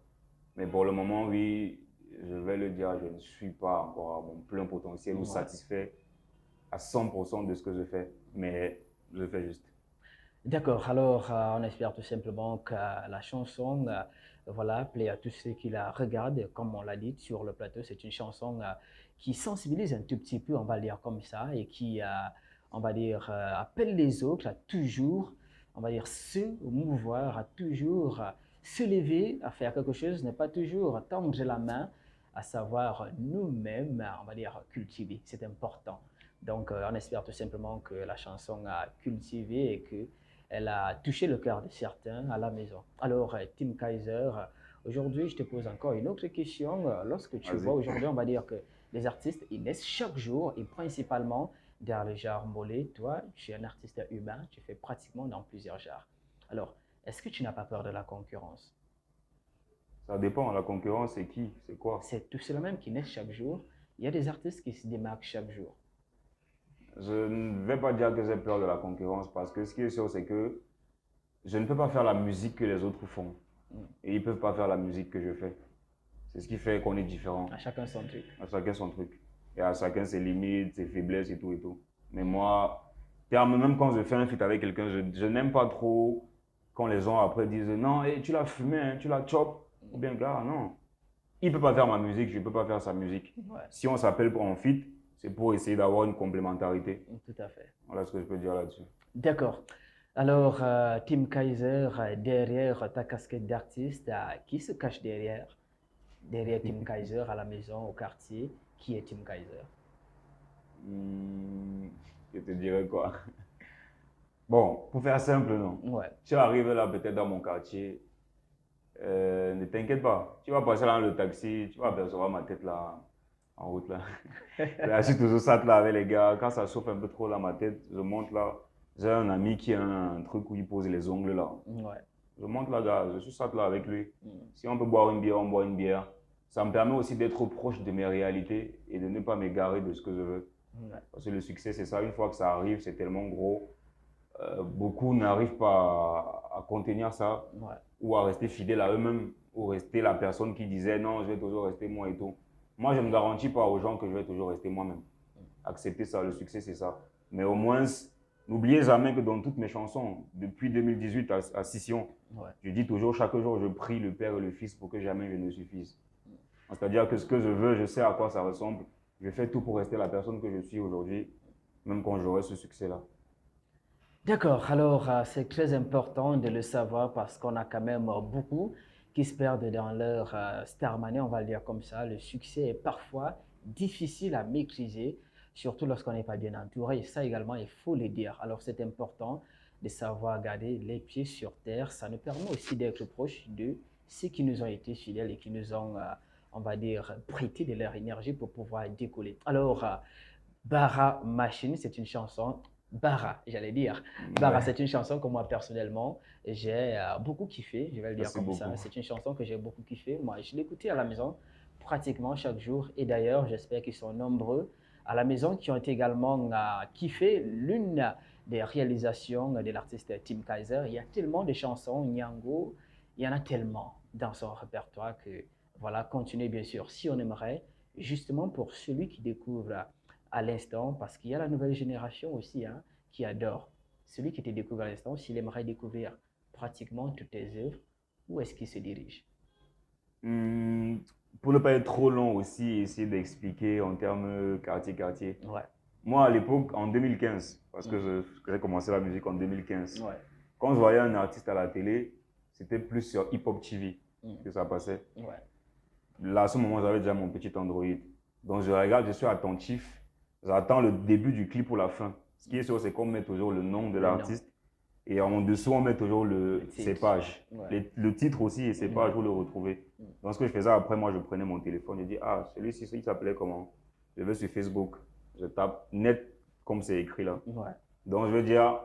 Mais pour le moment, oui, je vais le dire, je ne suis pas encore à mon plein potentiel ou satisfait à 100% de ce que je fais. Mais je fais juste. D'accord, alors on espère tout simplement que la chanson voilà, plaît à tous ceux qui la regardent. Comme on l'a dit sur le plateau, c'est une chanson qui sensibilise un tout petit peu, on va le dire comme ça, et qui, on va dire, appelle les autres à toujours, on va dire, se mouvoir, à toujours se lever, à faire quelque chose, ne pas toujours tendre la main, à savoir nous-mêmes, on va dire, cultiver. C'est important. Donc, on espère tout simplement que la chanson a cultivé et qu'elle a touché le cœur de certains à la maison. Alors, Tim Kaiser, aujourd'hui, je te pose encore une autre question. Lorsque tu Vas-y. vois aujourd'hui, on va dire que les artistes, ils naissent chaque jour et principalement dans le genre mollet. Toi, tu es un artiste humain, tu fais pratiquement dans plusieurs genres. Alors, est-ce que tu n'as pas peur de la concurrence? Ça dépend, la concurrence, c'est qui? C'est quoi? C'est tout cela même qui naissent chaque jour. Il y a des artistes qui se démarquent chaque jour. Je ne vais pas dire que j'ai peur de la concurrence parce que ce qui est sûr, c'est que je ne peux pas faire la musique que les autres font. Et ils ne peuvent pas faire la musique que je fais. C'est ce qui fait qu'on est différent. À chacun son truc. À chacun son truc. Et à chacun ses limites, ses faiblesses et tout et tout. Mais moi, même quand je fais un feat avec quelqu'un, je n'aime pas trop quand les gens après disent non, hey, tu l'as fumé, hein, tu l'as chop. Ou bien, gars, non. Il ne peut pas faire ma musique, je ne peux pas faire sa musique. Ouais, Si on s'appelle pour un feat, c'est pour essayer d'avoir une complémentarité. tout à fait. Voilà ce que je peux dire là-dessus. D'accord. Alors, Tim Kaiser, derrière ta casquette d'artiste, qui se cache derrière Tim Kaiser à la maison, au quartier? Qui est Tim Kaiser? Je te dirais quoi? Bon, pour faire simple, non. Ouais, Tu arrives là, peut-être dans mon quartier, ne t'inquiète pas. Tu vas passer dans le taxi, tu vas apercevoir ma tête là, en route là. Là, je suis toujours sat là avec les gars. Quand ça chauffe un peu trop là, ma tête, je monte là. J'ai un ami qui a un truc où il pose les ongles là. ouais. Je monte là, gars, je suis sat là avec lui. Mm. Si on peut boire une bière, on boit une bière. Ça me permet aussi d'être proche de mes réalités et de ne pas m'égarer de ce que je veux. Ouais. Parce que le succès, c'est ça. Une fois que ça arrive, c'est tellement gros. Beaucoup n'arrivent pas à contenir ça Ouais. ou à rester fidèles à eux-mêmes ou rester la personne qui disait non, je vais toujours rester moi et tout. Moi, je ne garantis pas aux gens que je vais toujours rester moi-même. Accepter ça, le succès, c'est ça. Mais au moins, n'oubliez jamais que dans toutes mes chansons, depuis 2018 à Scission, Ouais. je dis toujours, chaque jour, je prie le Père et le Fils pour que jamais je ne suffise. C'est-à-dire que ce que je veux, je sais à quoi ça ressemble. Je fais tout pour rester la personne que je suis aujourd'hui, même quand j'aurai ce succès-là. D'accord, alors c'est très important de le savoir parce qu'on a quand même beaucoup qui se perdent dans leur starmanie, on va le dire comme ça. Le succès est parfois difficile à maîtriser, surtout lorsqu'on n'est pas bien entouré. Et ça également, il faut le dire. Alors c'est important de savoir garder les pieds sur terre. Ça nous permet aussi d'être proche de ceux qui nous ont été fidèles et qui nous ont, on va dire, prêté de leur énergie pour pouvoir décoller. Alors, Bara Machine, c'est une chanson. Bara, j'allais dire. Bara, Ouais. c'est une chanson que moi, personnellement, j'ai beaucoup kiffé. Je vais le dire Merci comme ça. beaucoup. C'est une chanson que j'ai beaucoup kiffé. Moi, je l'écoutais à la maison pratiquement chaque jour. Et d'ailleurs, j'espère qu'ils sont nombreux à la maison qui ont également kiffé l'une des réalisations de l'artiste Tim Kaiser. Il y a tellement de chansons, Nyango, il y en a tellement dans son répertoire que, voilà, continuez bien sûr si on aimerait, justement pour celui qui découvre à l'instant, parce qu'il y a la nouvelle génération aussi hein, qui adore. Celui qui te découvre à l'instant, s'il aimerait découvrir pratiquement toutes tes œuvres, où est-ce qu'il se dirige? Pour ne pas être trop long aussi, essayer d'expliquer en termes quartier-quartier. Ouais, Moi, à l'époque, en 2015, parce que j'ai commencé la musique en 2015, ouais, quand je voyais un artiste à la télé, c'était plus sur Hip Hop TV Mm. que ça passait. ouais, Là, à ce moment, j'avais déjà mon petit Android. Donc, je regarde, je suis attentif. J'attends le début du clip ou la fin. Ce qui est sûr, c'est qu'on met toujours le nom de Le l'artiste. Et en dessous, on met toujours titre. ses pages. Ouais. Le titre aussi et ses pages, vous le retrouvez. Donc, ce que je faisais après, moi, je prenais mon téléphone. Je dis, ah, celui-ci, il s'appelait comment? Je vais sur Facebook. Je tape net comme c'est écrit là. ouais. Donc, je veux dire,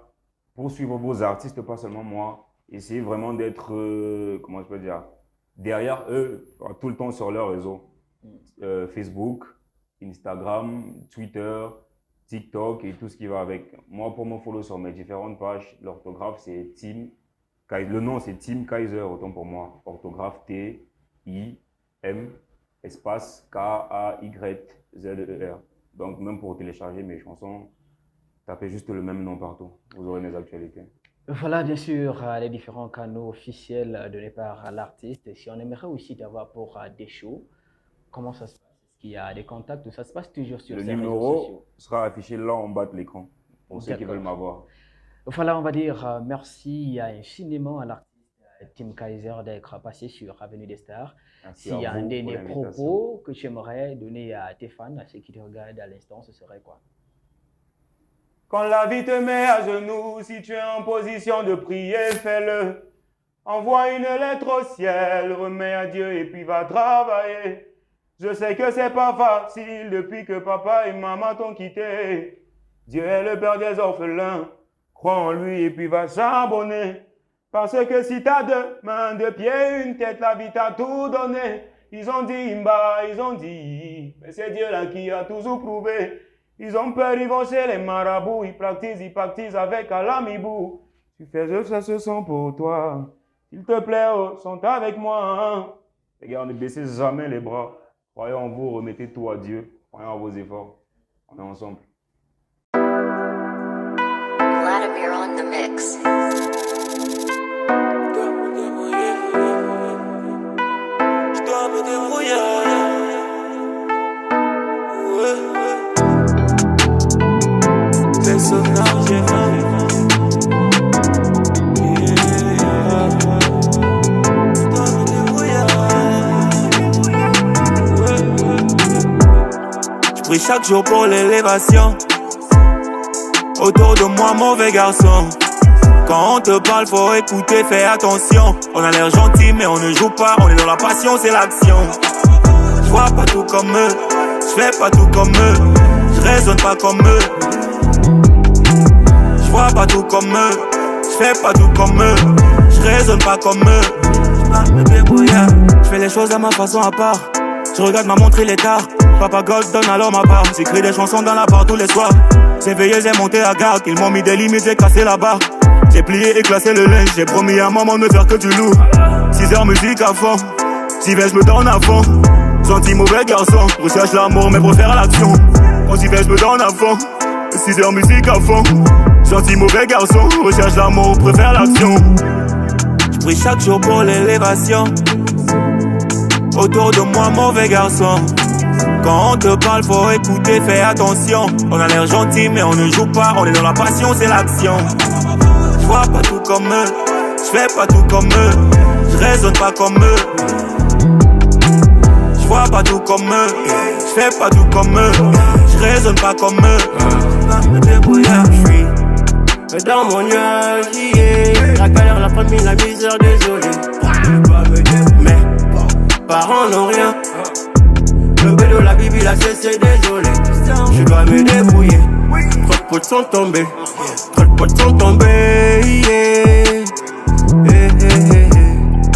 pour suivre vos artistes, pas seulement moi, essayez vraiment d'être, comment je peux dire, derrière eux, tout le temps sur leurs réseaux. Facebook, Instagram, Twitter, TikTok et tout ce qui va avec. Moi, pour me follow sur mes différentes pages, l'orthographe, c'est Tim. Le nom, c'est Tim Kaiser, autant pour moi. Orthographe T-I-M, espace K-A-Y-Z-E-R. Donc, même pour télécharger mes chansons, tapez juste le même nom partout. Vous aurez mes actualités. Voilà, bien sûr, les différents canaux officiels donnés par l'artiste. Si on aimerait aussi t'avoir pour des shows, comment ça se passe? Est-ce qu'il y a des contacts ou ça se passe toujours sur Le ces réseaux numéro sociaux? sera affiché là en bas de l'écran pour ceux qui D'accord. veulent m'avoir. Voilà, on va dire merci infiniment à l'artiste Tim Kaiser d'être passé sur Avenue des Stars. Merci S'il y a à un vous pour dernier l'invitation. propos que tu aimerais donner à tes fans, à ceux qui te regardent à l'instant, ce serait quoi? Quand la vie te met à genoux, si tu es en position de prier, fais-le. Envoie une lettre au ciel, remets à Dieu et puis va travailler. Je sais que c'est pas facile depuis que papa et maman t'ont quitté. Dieu est le père des orphelins, crois en lui et puis va charbonner. Parce que si t'as deux mains, deux pieds, une tête, la vie t'a tout donné. Ils ont dit Imba, ils ont dit, mais c'est Dieu là qui a toujours prouvé. Ils ont peur, ils vont chez les marabouts, ils practisent avec Alamibou. Tu fais, je fais ce son pour toi. S'il te plaît, oh, sont avec moi. Hein? Les gars, ne baissez jamais les bras. Croyez en vous, remettez tout à Dieu. Croyez en vos efforts. On est ensemble. Vladimir on the mix. Je dois me débrouiller. Personnage, je prie chaque jour pour l'élévation. Autour de moi, mauvais garçon. Quand on te parle, faut écouter, fais attention. On a l'air gentil, mais on ne joue pas. On est dans la passion, c'est l'action. Je vois pas tout comme eux, je fais pas tout comme eux, je raisonne pas comme eux. Je vois pas tout comme eux, je fais pas tout comme eux, je raisonne pas comme eux. Je fais les choses à ma façon à part. Je regarde ma montre, il est tard. Papa God donne alors ma part. J'écris des chansons dans la part tous les soirs. J'ai veillé, j'ai monté à garde. Ils m'ont mis des limites, j'ai cassé la barre. J'ai plié et classé le linge. J'ai promis à maman de ne faire que du lourd. 6 heures musique à fond. J'y vais, je me donne à fond. Gentil mauvais garçon. Recherche l'amour mais préfère l'action. Quand j'y vais, je me donne à fond. 6 heures musique à fond. Gentil mauvais garçon. Recherche l'amour, préfère l'action. Je prie chaque jour pour l'élévation. Autour de moi, mauvais garçon. Quand on te parle, faut écouter, fais attention. On a l'air gentil, mais on ne joue pas. On est dans la passion, c'est l'action. Je vois pas tout comme eux, je fais pas tout comme eux, je raisonne pas comme eux. Je vois pas tout comme eux, je fais pas tout comme eux, je raisonne pas comme eux. Je suis dans mon nuage, la galère, la famille, la misère, désolé. Mais parents n'ont rien. Le vélo, la bibi, la cessé, désolé. Je dois me débrouiller. Trop de potes sont tombés. Trop de potes sont tombés. Yeah.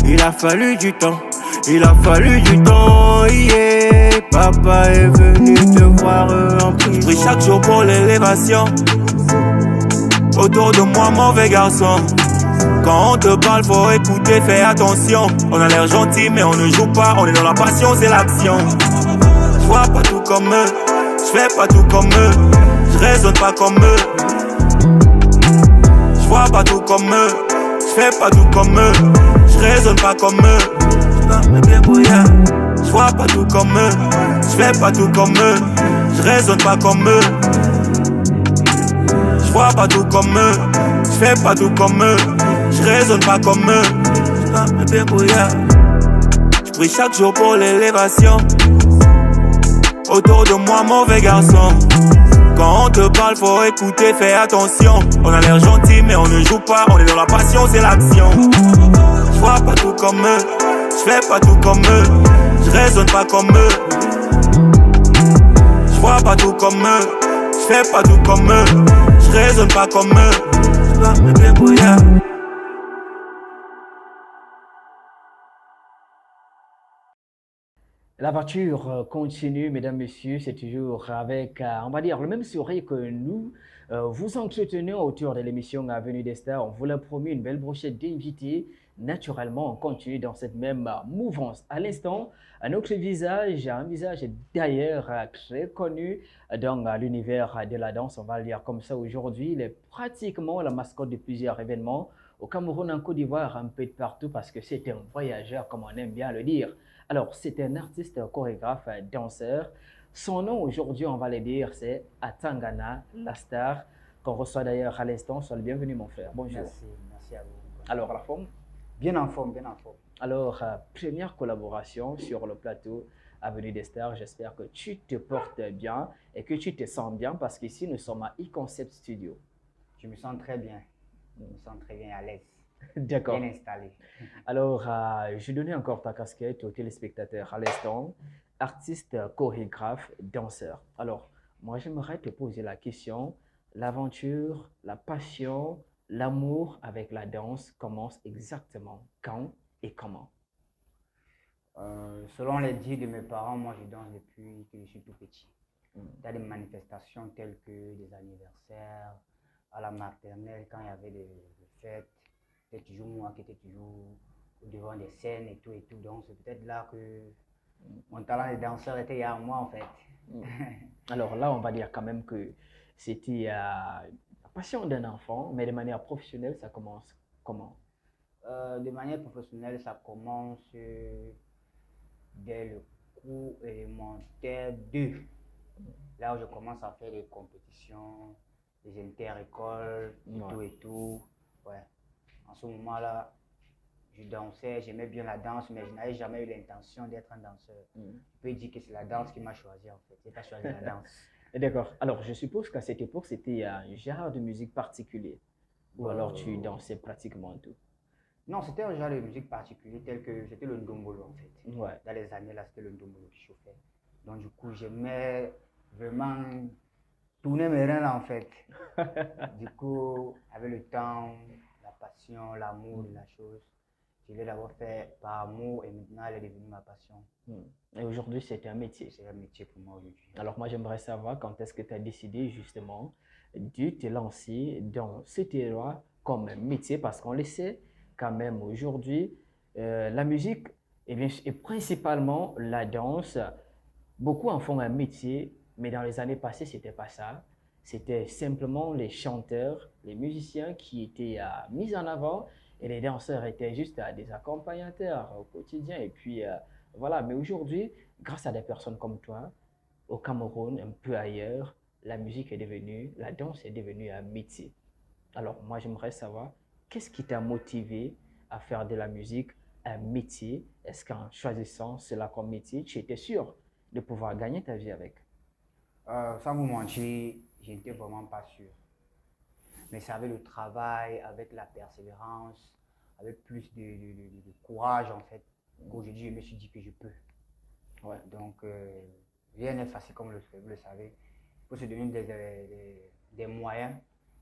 Il a fallu du temps. Il a fallu du temps. Yeah. Papa est venu te voir en prison. Je prie chaque jour pour l'élévation. Autour de moi, mauvais garçon. Quand on te parle, faut écouter, fais attention. On a l'air gentil, mais on ne joue pas. On est dans la passion, c'est l'action. Je vois pas tout comme eux, je fais pas tout comme eux, je raisonne pas comme eux. Je vois pas tout comme eux, je fais pas tout comme eux, je raisonne pas comme eux. Je vois pas tout comme eux, je fais pas tout comme eux, je raisonne pas comme eux. Je vois pas tout comme eux, je fais pas tout comme eux, je raisonne pas comme eux. Je prie chaque jour pour l'élévation. Autour de moi, mauvais garçon. Quand on te parle, faut écouter, fais attention. On a l'air gentil, mais on ne joue pas. On est dans la passion, c'est l'action. Je vois pas tout comme eux, je fais pas tout comme eux, je raisonne pas comme eux. Je vois pas tout comme eux, je fais pas tout comme eux, je raisonne pas comme eux. L'aventure continue, mesdames, messieurs, c'est toujours avec, on va dire, le même sourire que nous vous entretenons autour de l'émission Avenue des Stars. On vous l'a promis, une belle brochette d'invités. Naturellement, on continue dans cette même mouvance. À l'instant, notre visage, un visage d'ailleurs très connu dans l'univers de la danse, on va le dire comme ça aujourd'hui. Il est pratiquement la mascotte de plusieurs événements au Cameroun, en Côte d'Ivoire, un peu de partout parce que c'est un voyageur, comme on aime bien le dire. Alors, c'est un artiste, chorégraphe, danseur. Son nom aujourd'hui, on va le dire, c'est Atangana, la star, qu'on reçoit d'ailleurs à l'instant. Sois le bienvenu, mon frère. Bonjour. Merci à vous. Alors, la forme? Bien en forme, bien en forme. Alors, première collaboration sur le plateau Avenue des Stars. J'espère que tu te portes bien et que tu te sens bien parce qu'ici, nous sommes à e-Concept Studio. Je me sens très bien. Je me sens très bien à l'aise. D'accord. Bien installé. Alors, je donnais encore ta casquette aux téléspectateurs à l'instant. Artiste, chorégraphe, danseur. Alors, moi, j'aimerais te poser la question. L'aventure, la passion, l'amour avec la danse commence exactement quand et comment? Selon les dires de mes parents, moi je danse depuis que je suis tout petit. Dans des manifestations telles que des anniversaires, à la maternelle, quand il y avait des fêtes, c'était toujours moi qui étais toujours au devant des scènes et tout et tout. Donc c'est peut-être là que mon talent de danseur était en moi en fait. Alors là, on va dire quand même que c'était la passion d'un enfant, mais de manière professionnelle, ça commence comment? De manière professionnelle, ça commence dès le cours élémentaire 2. Là où je commence à faire des compétitions, des inter-écoles, et tout et tout. Ouais. En ce moment-là, je dansais, j'aimais bien la danse, mais je n'avais jamais eu l'intention d'être un danseur. Je peux dire que c'est la danse qui m'a choisi en fait. J'ai pas choisi la danse. D'accord. Alors, je suppose qu'à cette époque, c'était un genre de musique particulier. Ou alors tu dansais pratiquement tout. Non, c'était un genre de musique particulier tel que c'était le ndombolo en fait. Ouais. Dans les années là, c'était le ndombolo qui chauffait. Donc du coup, j'aimais vraiment tourner mes reins là en fait. Du coup, avec le temps, la passion, l'amour de la chose, je l'ai d'abord fait par amour et maintenant elle est devenue ma passion. Et aujourd'hui, c'est un métier. C'est un métier pour moi aujourd'hui. Alors moi, j'aimerais savoir quand est-ce que tu as décidé justement de te lancer dans ce terroir comme un métier parce qu'on le sait quand même aujourd'hui, la musique eh bien, et principalement la danse, beaucoup en font un métier, mais dans les années passées, ce n'était pas ça. C'était simplement les chanteurs, les musiciens qui étaient mis en avant et les danseurs étaient juste des accompagnateurs au quotidien. Et puis voilà, mais aujourd'hui, grâce à des personnes comme toi, au Cameroun, un peu ailleurs, la musique est devenue, la danse est devenue un métier. Alors moi, j'aimerais savoir, qu'est-ce qui t'a motivé à faire de la musique un métier? Est-ce qu'en choisissant cela comme métier, tu étais sûr de pouvoir gagner ta vie avec? Sans vous mentir, je n'étais vraiment pas sûr. Mais c'est avec le travail, avec la persévérance, avec plus de courage en fait, qu'aujourd'hui je me suis dit que je peux. Ouais, donc rien n'est facile comme vous le savez. Il faut se donner des moyens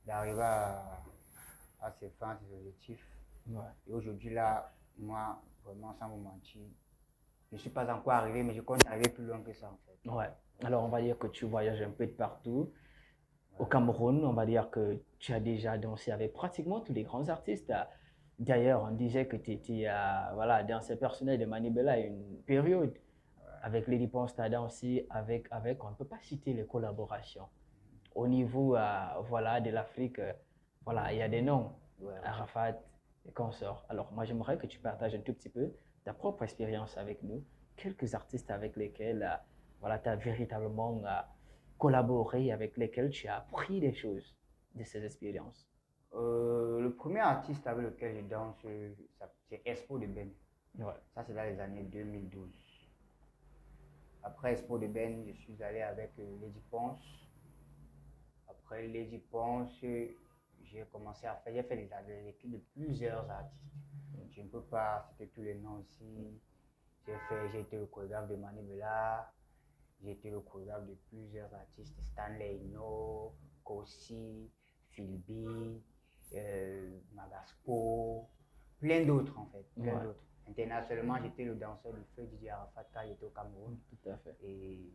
d'arriver à ses fins, ses objectifs. Ouais. Et aujourd'hui là, moi, vraiment sans vous mentir, je ne suis pas encore arrivé, mais je compte arriver plus loin que ça en fait. Ouais. Alors on va dire que tu voyages un peu de partout. Au Cameroun, on va dire que tu as déjà dansé avec pratiquement tous les grands artistes. D'ailleurs, on disait que tu étais voilà, danseur personnel de Manibela à une période. Avec Lady Ponce, tu as dansé avec, on ne peut pas citer les collaborations. Au niveau voilà, de l'Afrique, voilà, il y a des noms, Arafat et consorts. Alors moi, j'aimerais que tu partages un tout petit peu ta propre expérience avec nous, quelques artistes avec lesquels voilà, tu as véritablement collaboré, avec lesquels tu as appris des choses de ces expériences. Le premier artiste avec lequel je danse, c'est Expo de Ben. Ouais. Ça, c'est dans les années 2012. Après Expo de Ben, je suis allé avec Lady Ponce. Après Lady Ponce, j'ai commencé à faire, j'ai fait l'équipe de plusieurs artistes. Je ne peux pas citer tous les noms ici. J'ai été le chorégraphe de Manibela, j'ai été le chorégraphe de plusieurs artistes, Stanley Ino, Kossi, Philby, Magaspo, plein d'autres en fait, plein d'autres. Internationalement, j'étais le danseur du feu Didier Arafat quand j'étais au Cameroun. Tout à fait. Et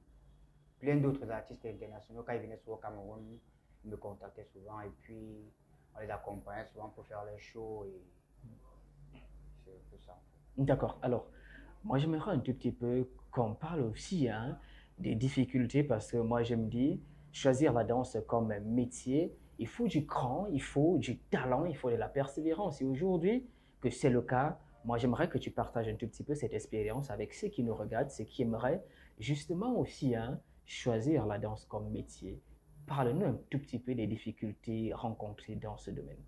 plein d'autres artistes internationaux, quand ils venaient souvent au Cameroun, ils me contactaient souvent et puis on les accompagnait souvent pour faire leurs shows et c'est un peu ça. D'accord. Alors, moi, j'aimerais un tout petit peu qu'on parle aussi des difficultés parce que moi, je me dis, choisir la danse comme un métier, il faut du cran, il faut du talent, il faut de la persévérance. Et aujourd'hui, que c'est le cas, moi, j'aimerais que tu partages un tout petit peu cette expérience avec ceux qui nous regardent, ceux qui aimeraient justement aussi choisir la danse comme métier. Parle-nous un tout petit peu des difficultés rencontrées dans ce domaine.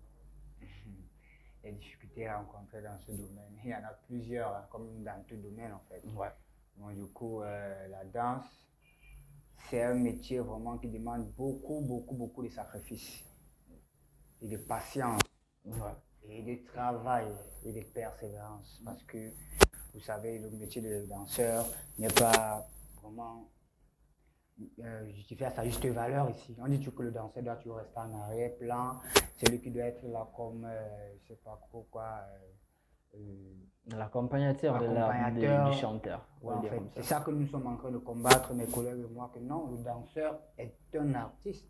Les difficultés rencontrées dans ce domaine, il y en a plusieurs, comme dans tout domaine en fait. Ouais. Bon, du coup, la danse, c'est un métier vraiment qui demande beaucoup de sacrifices et de patience et de travail et de persévérance. Parce que, vous savez, le métier de danseur n'est pas vraiment justifié à sa juste valeur ici. On dit toujours que le danseur doit toujours rester en arrière-plan, c'est lui qui doit être là comme, je sais pas trop quoi, L'accompagnateur du chanteur. Ouais, en fait, c'est ça que nous sommes en train de combattre, mes collègues et moi, que non, le danseur est un artiste.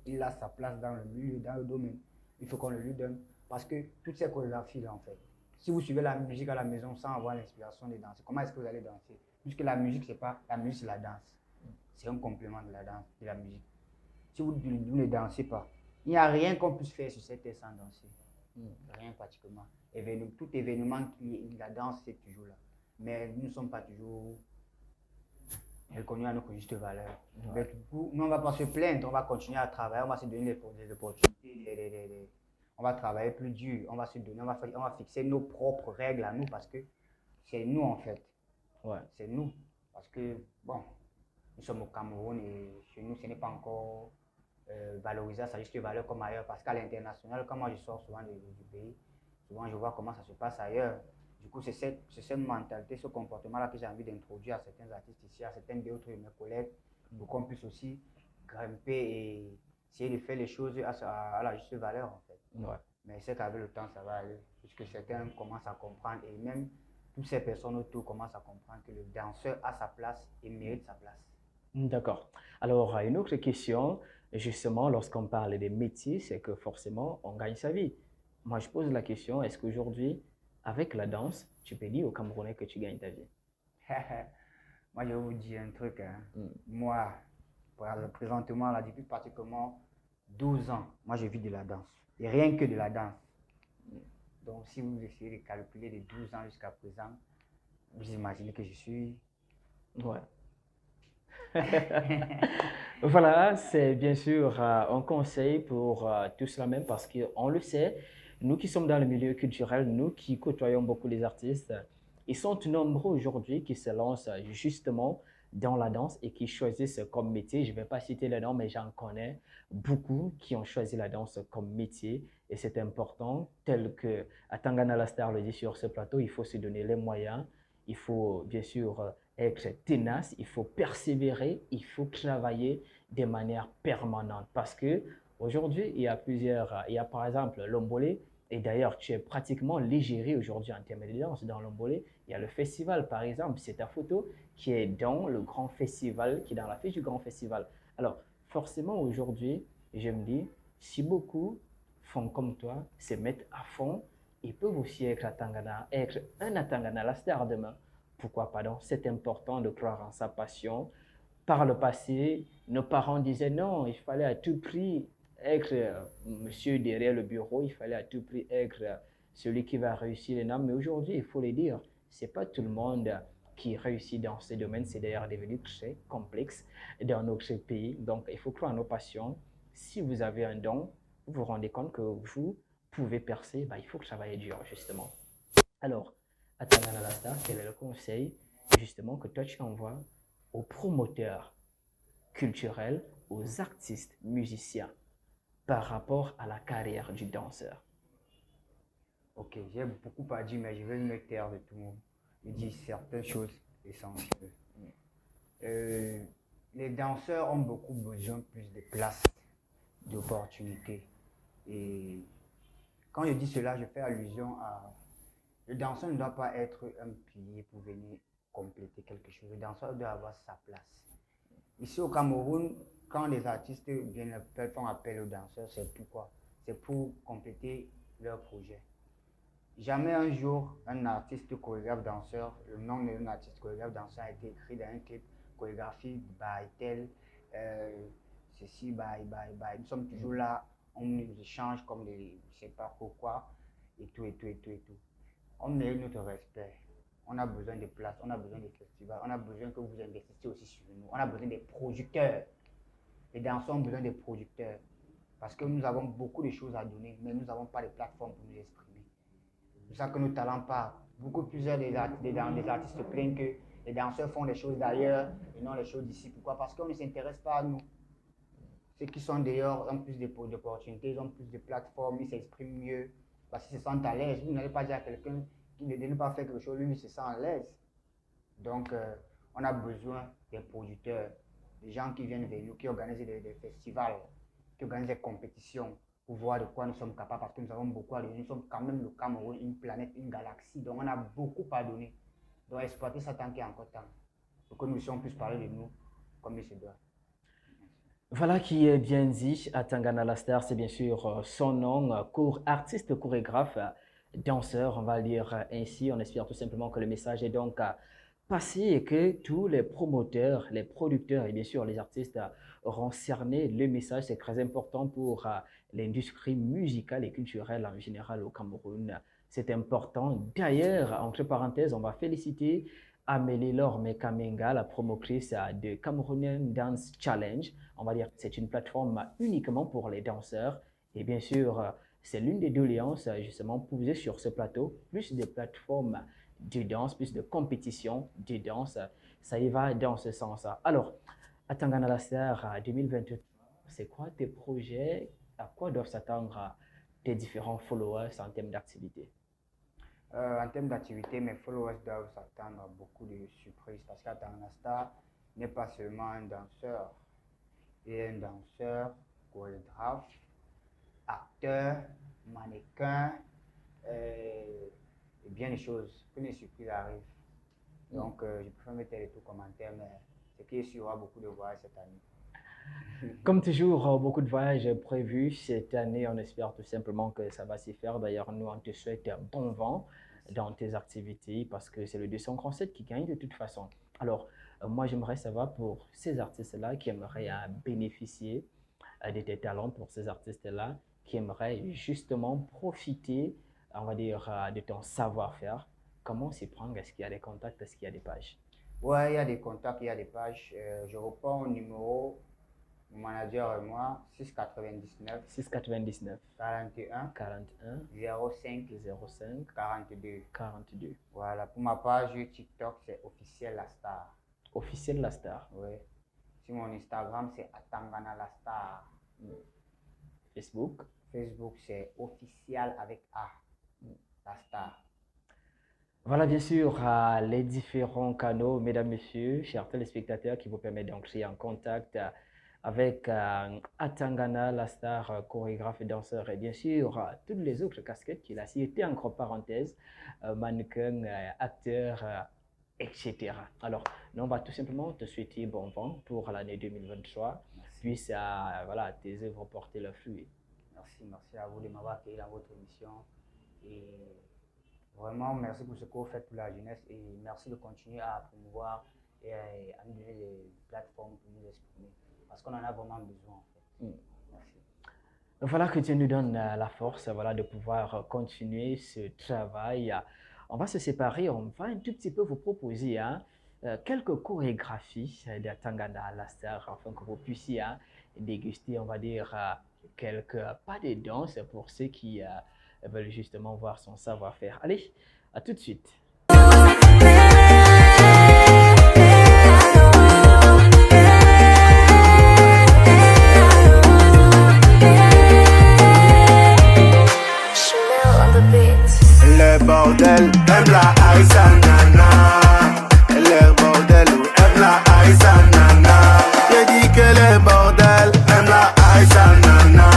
Il a sa place dans le milieu, dans le domaine. Il faut qu'on le lui donne. Parce que toutes ces chorégraphies-là, en fait, si vous suivez la musique à la maison sans avoir l'inspiration de danser, comment est-ce que vous allez danser? Puisque la musique, c'est pas la musique, c'est la danse. C'est un complément de la danse, de la musique. Si vous ne dansez pas, il n'y a rien qu'on puisse faire sur cette terre sans danser. Rien pratiquement. Tout événement qui est la danse, c'est toujours là. Mais nous ne sommes pas toujours reconnus à notre juste valeur. Mais du coup, nous, on ne va pas se plaindre, on va continuer à travailler, on va se donner des opportunités, on va travailler plus dur, on va se donner, on va fixer nos propres règles à nous parce que c'est nous en fait. C'est nous. Parce que, bon, nous sommes au Cameroun et chez nous, ce n'est pas encore valoriser sa juste valeur comme ailleurs, parce qu'à l'international, quand moi je sors souvent du pays, souvent je vois comment ça se passe ailleurs. Du coup, c'est cette mentalité, ce comportement-là que j'ai envie d'introduire à certains artistes ici, à certains d'autres de mes collègues, pour qu'on puisse aussi grimper et essayer de faire les choses à la juste valeur en fait. Mais c'est qu'avec le temps, ça va aller, puisque certains commencent à comprendre et même toutes ces personnes autour commencent à comprendre que le danseur a sa place et mérite sa place. D'accord. Alors, une autre question, justement, lorsqu'on parle des métiers, c'est que forcément, on gagne sa vie. Moi, je pose la question, est-ce qu'aujourd'hui, avec la danse, tu peux dire aux Camerounais que tu gagnes ta vie? Moi, je vais vous dire un truc. Moi, présentement, là, depuis pratiquement 12 ans, moi, je vis de la danse. Et rien que de la danse. Donc, si vous essayez de calculer de 12 ans jusqu'à présent, vous imaginez que je suis... Voilà, c'est bien sûr un conseil pour tout cela même parce qu'on le sait, nous qui sommes dans le milieu culturel, nous qui côtoyons beaucoup les artistes, ils sont nombreux aujourd'hui qui se lancent justement dans la danse et qui choisissent comme métier. Je ne vais pas citer les noms, mais j'en connais beaucoup qui ont choisi la danse comme métier et c'est important, tel que Atangana Lastar le dit sur ce plateau, il faut se donner les moyens, il faut bien sûr être tenace, il faut persévérer, il faut travailler de manière permanente parce que aujourd'hui, il y a par exemple l'Ombolé et d'ailleurs tu es pratiquement légéré aujourd'hui en termes de danse dans l'Ombolé. Il y a le festival par exemple, c'est ta photo qui est dans le grand festival, qui est dans la fiche du grand festival. Alors forcément aujourd'hui, je me dis, si beaucoup font comme toi, se mettent à fond, ils peuvent aussi être un Atangana Lastar demain. Pourquoi pas donc? C'est important de croire en sa passion. Par le passé, nos parents disaient non, il fallait à tout prix être monsieur derrière le bureau, il fallait à tout prix être celui qui va réussir les normes. Mais aujourd'hui, il faut le dire, ce n'est pas tout le monde qui réussit dans ce domaine. C'est d'ailleurs devenu très complexe dans notre pays. Donc, il faut croire en nos passions. Si vous avez un don, vous vous rendez compte que vous pouvez percer, il faut travailler dur, justement. Alors, Atangana Lastar, quel est le conseil justement que toi tu envoies aux promoteurs culturels, aux artistes, musiciens par rapport à la carrière du danseur? Ok, j'ai beaucoup à dire, mais je vais me taire de tout le monde. Je dis certaines choses essentielles. Les danseurs ont beaucoup besoin plus de place, d'opportunités. Et quand je dis cela, je fais allusion à... Le danseur ne doit pas être un pilier pour venir compléter quelque chose. Le danseur doit avoir sa place. Ici au Cameroun, quand les artistes font appel aux danseurs, c'est pourquoi? C'est pour compléter leur projet. Jamais un jour, un artiste chorégraphe danseur, le nom d'un artiste chorégraphe danseur a été écrit dans un clip chorégraphie by tel, ceci, by. Nous sommes toujours là, on nous échange comme des, je ne sais pas pourquoi, et tout. On mérite notre respect. On a besoin de place, on a besoin de festivals, on a besoin que vous investissiez aussi sur nous. On a besoin des producteurs. Les danseurs ont besoin des producteurs. Parce que nous avons beaucoup de choses à donner, mais nous n'avons pas de plateforme pour nous exprimer. C'est pour ça que nos talents partent. Plusieurs des artistes se plaignent qu'il Les danseurs font les choses d'ailleurs et non les choses d'ici. Pourquoi? Parce qu'on ne s'intéresse pas à nous. Ceux qui sont dehors ont plus d'opportunités, ils ont plus de plateformes, ils s'expriment mieux parce qu'ils se sentent à l'aise. Vous n'allez pas dire à quelqu'un qui ne pas faire quelque chose, lui, il se sent à l'aise. Donc, on a besoin des producteurs, des gens qui viennent vers nous, qui organisent des festivals, qui organisent des compétitions pour voir de quoi nous sommes capables parce que nous avons beaucoup à donner. Nous sommes quand même le Cameroun, une planète, une galaxie, donc on a beaucoup à donner. Donc, exploiter ça tant qu'il y a encore temps pour que nous puissions plus parler de nous comme il se doit. Voilà qui est bien dit. Atangana Lastar, c'est bien sûr son nom, artiste, chorégraphe, danseur, on va le dire ainsi. On espère tout simplement que le message est donc passé et que tous les promoteurs, les producteurs et bien sûr les artistes auront cerné le message. C'est très important pour l'industrie musicale et culturelle en général au Cameroun. C'est important. D'ailleurs, entre parenthèses, on va féliciter Amélie Lorme Kamenga, la promotrice de Cameroonian Dance Challenge. On va dire que c'est une plateforme uniquement pour les danseurs. Et bien sûr, c'est l'une des doléances justement posées sur ce plateau. Plus de plateformes de danse, plus de compétitions de danse. Ça y va dans ce sens. Alors, Atangana Lastar 2023, c'est quoi tes projets? À quoi doivent s'attendre tes différents followers en termes d'activité? En termes d'activité, mes followers doivent s'attendre à beaucoup de surprises parce qu'Atangana Lastar n'est pas seulement un danseur. Il est un danseur, chorégraphe, acteur, mannequin et bien des choses. Que les surprises arrivent. Donc, je préfère mettre les tout commentaires, mais c'est qu'il y aura beaucoup de voyages cette année. Comme toujours, beaucoup de voyages prévus cette année. On espère tout simplement que ça va s'y faire. D'ailleurs, nous, on te souhaite un bon vent dans tes activités parce que c'est le 237 qui gagne de toute façon. Alors, moi, j'aimerais savoir pour ces artistes-là qui aimeraient bénéficier de tes talents, pour ces artistes-là qui aimeraient justement profiter, on va dire, de ton savoir-faire. Comment s'y prendre? Est-ce qu'il y a des contacts? Est-ce qu'il y a des pages? Ouais, il y a des contacts, il y a des pages. Je reprends au numéro, mon manager et moi, 699 41 05 42. Voilà, pour ma page TikTok, c'est officiel Lastar. Officiel Lastar. Oui. Sur mon Instagram, c'est Atangana Lastar. Facebook, c'est officiel avec A. Lastar. Voilà bien sûr les différents canaux, mesdames, messieurs, chers téléspectateurs, qui vous permettent d'entrer en contact avec Atangana Lastar, chorégraphe et danseur, et bien sûr toutes les autres casquettes qu'il a citées entre parenthèses, mannequin, acteur, etc. Alors, nous, on va tout simplement te souhaiter bon vent pour l'année 2023, puisse voilà, tes œuvres porter leurs fruits. Merci à vous de m'avoir accueilli dans votre émission. Et vraiment, merci pour ce que vous faites pour la jeunesse et merci de continuer à promouvoir et à nous donner des plateformes pour nous exprimer. Parce qu'on en a vraiment besoin en fait. Merci. Voilà, que Dieu nous donne la force voilà, de pouvoir continuer ce travail. On va se séparer, on va un tout petit peu vous proposer quelques chorégraphies d'Atangana Lastar afin que vous puissiez déguster, on va dire, quelques pas de danse pour ceux qui veulent justement voir son savoir-faire. Allez, à tout de suite. Le bordel, aime la Aïssa Nana. Le bordel, aime la Aïssa Nana. J'ai dit que le bordel, aime la Aïssa Nana.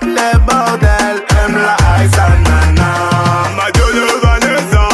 Le bordel, aime la Aïssa Nana. Ma Dieu de Vanessa,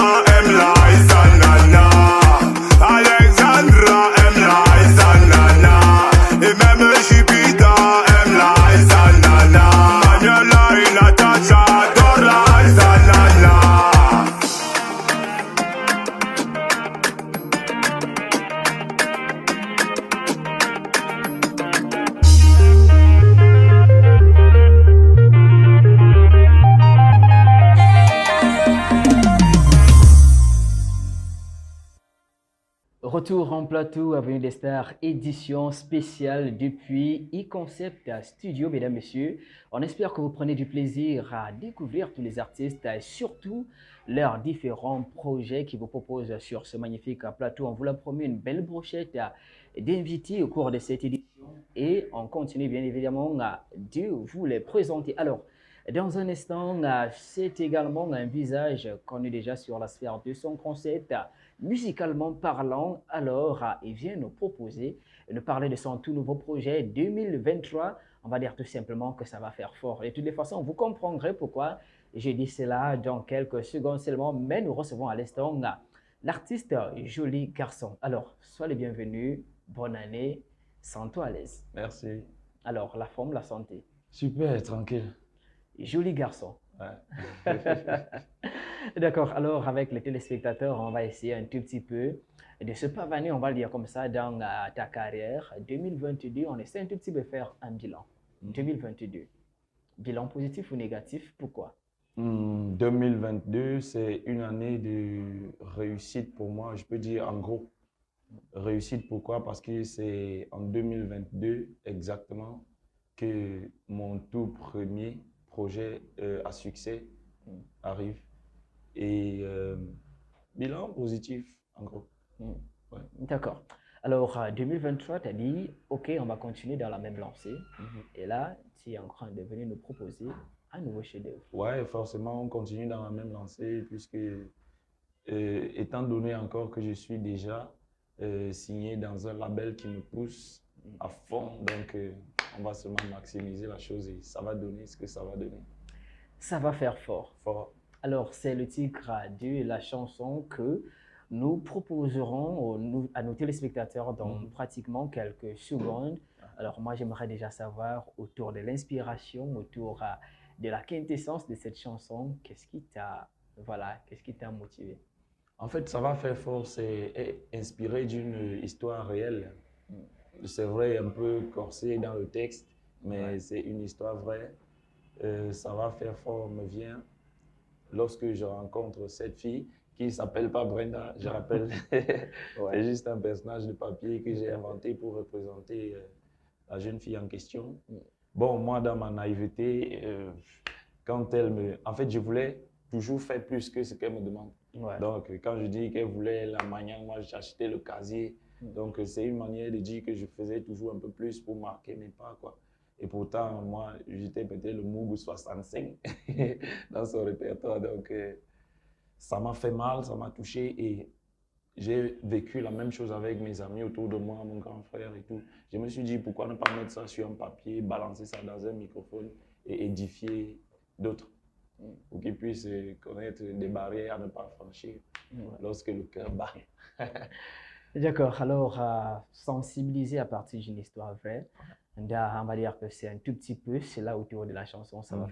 Retour en plateau, Avenue des Stars, édition spéciale depuis e-Concept Studio, mesdames, messieurs. On espère que vous prenez du plaisir à découvrir tous les artistes et surtout leurs différents projets qu'ils vous proposent sur ce magnifique plateau. On vous l'a promis, une belle brochette d'invités au cours de cette édition et on continue bien évidemment de vous les présenter. Alors, dans un instant, c'est également un visage connu déjà sur la sphère de son concept. Musicalement parlant, alors il vient nous proposer de parler de son tout nouveau projet 2023. On va dire tout simplement que ça va faire fort. Et de toutes les façons, vous comprendrez pourquoi j'ai dit cela dans quelques secondes seulement. Mais nous recevons à l'instant l'artiste Joli Garçon. Alors, sois les bienvenus. Bonne année. Sens-toi à l'aise. Merci. Alors, la forme, la santé. Super, tranquille. Joli Garçon. Ouais. D'accord, alors avec les téléspectateurs, on va essayer un tout petit peu de se pavaner, on va le dire comme ça, dans ta carrière. 2022, on essaie un tout petit peu de faire un bilan. 2022, bilan positif ou négatif, pourquoi? 2022, c'est une année de réussite pour moi, je peux dire en gros. Réussite, pourquoi? Parce que c'est en 2022 exactement que mon tout premier projet à succès arrive. Et bilan positif, en gros. Ouais. D'accord. Alors, 2023, tu as dit, OK, on va continuer dans la même lancée. Et là, tu es en train de venir nous proposer un nouveau chef-d'œuvre. Ouais, forcément, on continue dans la même lancée, puisque étant donné encore que je suis déjà signé dans un label qui me pousse à fond, donc on va seulement maximiser la chose et ça va donner ce que ça va donner. Ça va faire fort. Fort. Alors, c'est le titre de la chanson que nous proposerons à nos téléspectateurs dans pratiquement quelques secondes. Alors, moi, j'aimerais déjà savoir autour de l'inspiration, autour de la quintessence de cette chanson, qu'est-ce qui t'a motivé? En fait, ça va faire fort, c'est inspiré d'une histoire réelle. C'est vrai, un peu corsé dans le texte, mais c'est une histoire vraie. Ça va faire fort me vient lorsque je rencontre cette fille qui ne s'appelle pas Brenda, je rappelle. C'est juste un personnage de papier que j'ai inventé pour représenter la jeune fille en question. Bon, moi, dans ma naïveté, quand elle me... En fait, je voulais toujours faire plus que ce qu'elle me demande. Donc, quand je dis qu'elle voulait la manière, moi, j'achetais le casier. Donc, c'est une manière de dire que je faisais toujours un peu plus pour marquer mes pas, quoi. Et pourtant, moi, j'étais peut-être le Mougou 65 dans son répertoire. Donc, ça m'a fait mal, ça m'a touché. Et j'ai vécu la même chose avec mes amis autour de moi, mon grand frère et tout. Je me suis dit, pourquoi ne pas mettre ça sur un papier, balancer ça dans un microphone et édifier d'autres pour qu'ils puissent connaître des barrières à ne pas franchir lorsque le cœur bat. D'accord, alors sensibiliser à partir d'une histoire vraie, on va dire que c'est un tout petit peu, c'est là autour de la chanson, ça va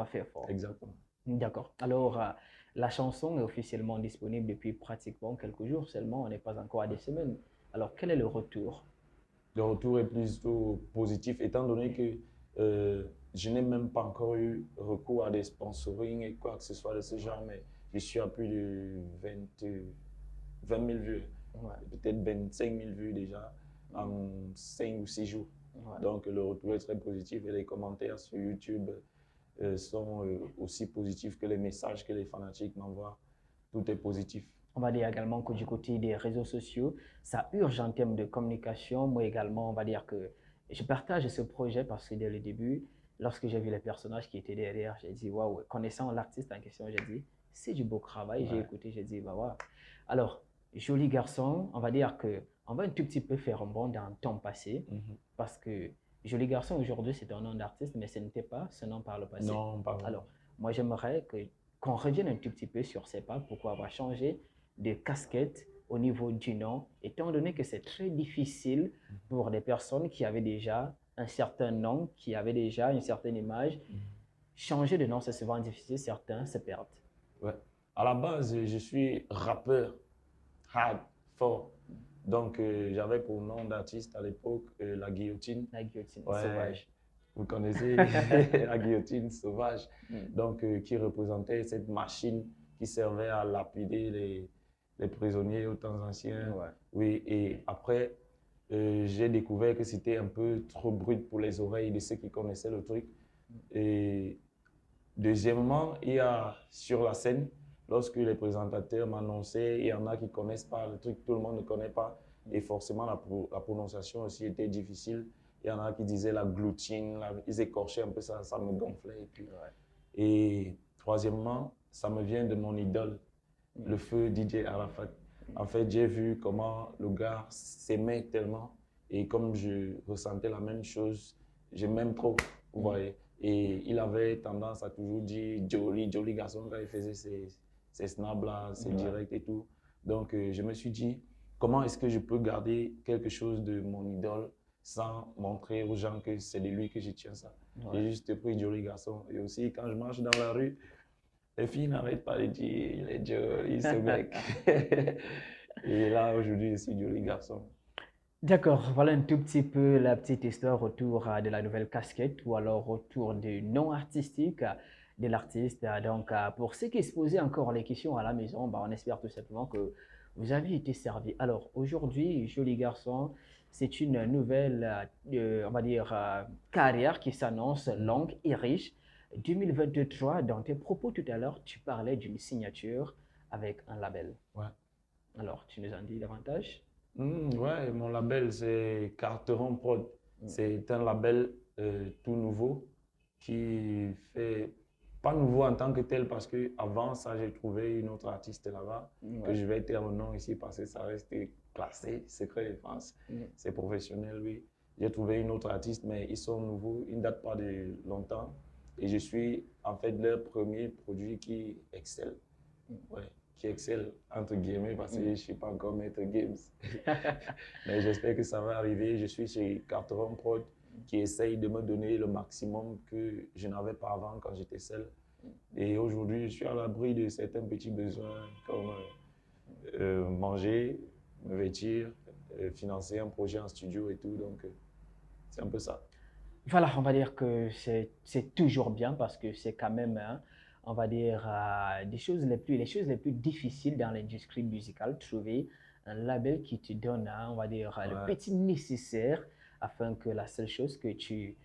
faire fort. Exactement. D'accord, alors la chanson est officiellement disponible depuis pratiquement quelques jours seulement, on n'est pas encore à des semaines. Alors quel est le retour? Le retour est plutôt positif, étant donné que je n'ai même pas encore eu recours à des sponsorings et quoi que ce soit de ce genre, mais je suis à plus de 20 000 vues. Peut-être 25 000 vues déjà en 5 ou 6 jours. Donc le retour est très positif et les commentaires sur YouTube sont aussi positifs que les messages que les fanatiques m'envoient. Tout est positif. On va dire également que du côté des réseaux sociaux, ça urge en termes de communication. Moi également, on va dire que je partage ce projet parce que dès le début, lorsque j'ai vu les personnages qui étaient derrière, j'ai dit waouh, connaissant l'artiste en question, j'ai dit c'est du beau travail. J'ai écouté, j'ai dit bah waouh. Alors, Joli Garçon, on va dire qu'on va un tout petit peu faire un bond dans le temps passé parce que Joli Garçon aujourd'hui c'est un nom d'artiste, mais ce n'était pas ce nom par le passé. Non, pas vraiment. Alors, moi j'aimerais qu'on revienne un tout petit peu sur ces pas, pourquoi avoir changé de casquette au niveau du nom, étant donné que c'est très difficile pour des personnes qui avaient déjà un certain nom, qui avaient déjà une certaine image. Changer de nom, c'est souvent difficile, certains se perdent. Ouais. À la base, je suis rappeur, hard, fort. Donc, j'avais pour nom d'artiste à l'époque La Guillotine. La Guillotine sauvage. Vous connaissez La Guillotine sauvage. Donc, qui représentait cette machine qui servait à lapider les prisonniers aux temps anciens. Ouais. Oui, et après, j'ai découvert que c'était un peu trop brut pour les oreilles de ceux qui connaissaient le truc. Et deuxièmement, il y a sur la scène, lorsque les présentateurs m'annonçaient, il y en a qui ne connaissent pas le truc, tout le monde ne connaît pas. Et forcément, la prononciation aussi était difficile. Il y en a qui disaient la gloutine, ils écorchaient un peu ça me gonflait. Et, puis, et troisièmement, ça me vient de mon idole, le feu DJ Arafat. En fait, j'ai vu comment le gars s'aimait tellement et comme je ressentais la même chose, je m'aime trop, vous voyez. Et il avait tendance à toujours dire joli garçon quand il faisait ses snaps là, ses directs et tout. Donc, je me suis dit, comment est-ce que je peux garder quelque chose de mon idole sans montrer aux gens que c'est de lui que je tiens ça. J'ai juste pris joli garçon. Et aussi, quand je marche dans la rue, les filles n'arrêtent pas de dire, il est joli, ce mec. Et là, aujourd'hui, je suis joli garçon. D'accord, voilà un tout petit peu la petite histoire autour de la nouvelle casquette ou alors autour du nom artistique de l'artiste. Donc, pour ceux qui se posaient encore les questions à la maison, on espère tout simplement que vous avez été servi. Alors, aujourd'hui, joli garçon, c'est une nouvelle, on va dire, carrière qui s'annonce longue et riche. 2023, dans tes propos tout à l'heure, tu parlais d'une signature avec un label. Ouais. Alors, tu nous en dis davantage? Ouais, mon label, c'est Carteron Prod. C'est un label tout nouveau qui fait, pas nouveau en tant que tel, parce qu'avant ça, j'ai trouvé une autre artiste là-bas, que je vais taire le nom ici parce que ça reste classé, secret défense. C'est professionnel, oui. J'ai trouvé une autre artiste, mais ils sont nouveaux, ils ne datent pas de longtemps. Et je suis en fait leur premier produit qui excelle. Ouais, qui excelle, entre guillemets, parce que je ne suis pas encore maître games. Mais j'espère que ça va arriver. Je suis chez Carteron Prod qui essaye de me donner le maximum que je n'avais pas avant quand j'étais seul. Et aujourd'hui, je suis à l'abri de certains petits besoins comme manger, me vêtir, financer un projet en studio et tout. Donc, c'est un peu ça. Voilà, on va dire que c'est toujours bien parce que c'est quand même, on va dire, les choses les plus difficiles dans l'industrie musicale, trouver un label qui te donne, on va dire, le petit nécessaire afin que la seule chose que tu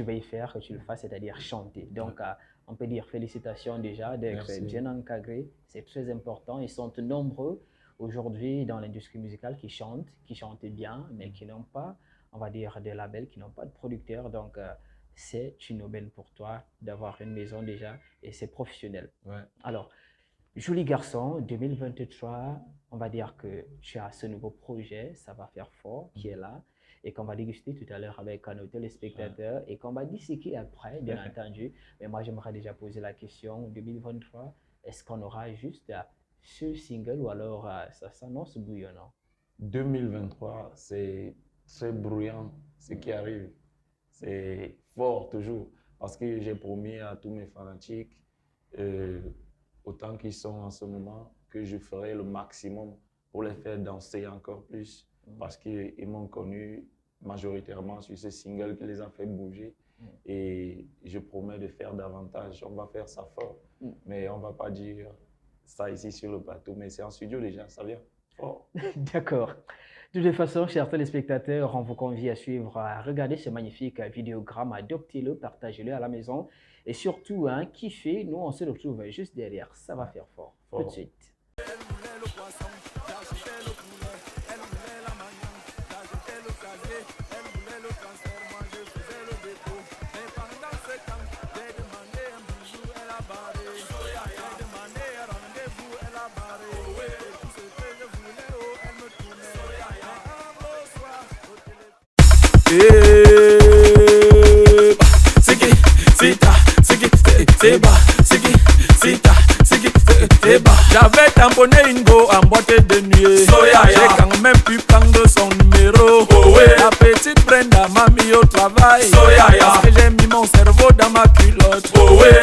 veuilles faire, que tu le fasses, c'est-à-dire chanter. Donc, on peut dire félicitations déjà d'être bien encadré, c'est très important. Ils sont nombreux aujourd'hui dans l'industrie musicale qui chantent bien, mais qui n'ont pas, on va dire, des labels, qui n'ont pas de producteurs. Donc, c'est une aubaine pour toi d'avoir une maison déjà et c'est professionnel. Ouais. Alors, joli garçon, 2023, on va dire que tu as ce nouveau projet, ça va faire fort, qui est là et qu'on va déguster tout à l'heure avec nos téléspectateurs et qu'on va disséquer après, bien entendu. Mais moi, j'aimerais déjà poser la question, 2023, est-ce qu'on aura juste ce single ou alors ça s'annonce bouillonnant? 2023, c'est très bruyant ce qui arrive. C'est fort toujours parce que j'ai promis à tous mes fanatiques, autant qu'ils sont en ce moment, que je ferai le maximum pour les faire danser encore plus parce qu'ils m'ont connu majoritairement sur ce single qui les a fait bouger et je promets de faire davantage. On va faire ça fort, mais on ne va pas dire ça ici sur le plateau, mais c'est en studio déjà, ça vient fort. D'accord. De toute façon, chers téléspectateurs, on vous convie à suivre, à regarder ce magnifique vidéogramme, adoptez-le, partagez-le à la maison et surtout, kiffez. Nous, on se retrouve juste derrière. Ça va faire fort. Tout de suite. J'avais tamponné une go en boîte de nuit. J'ai quand même pu prendre son numéro. La petite Brenda m'a mis au travail parce que j'ai mis mon cerveau dans ma culotte.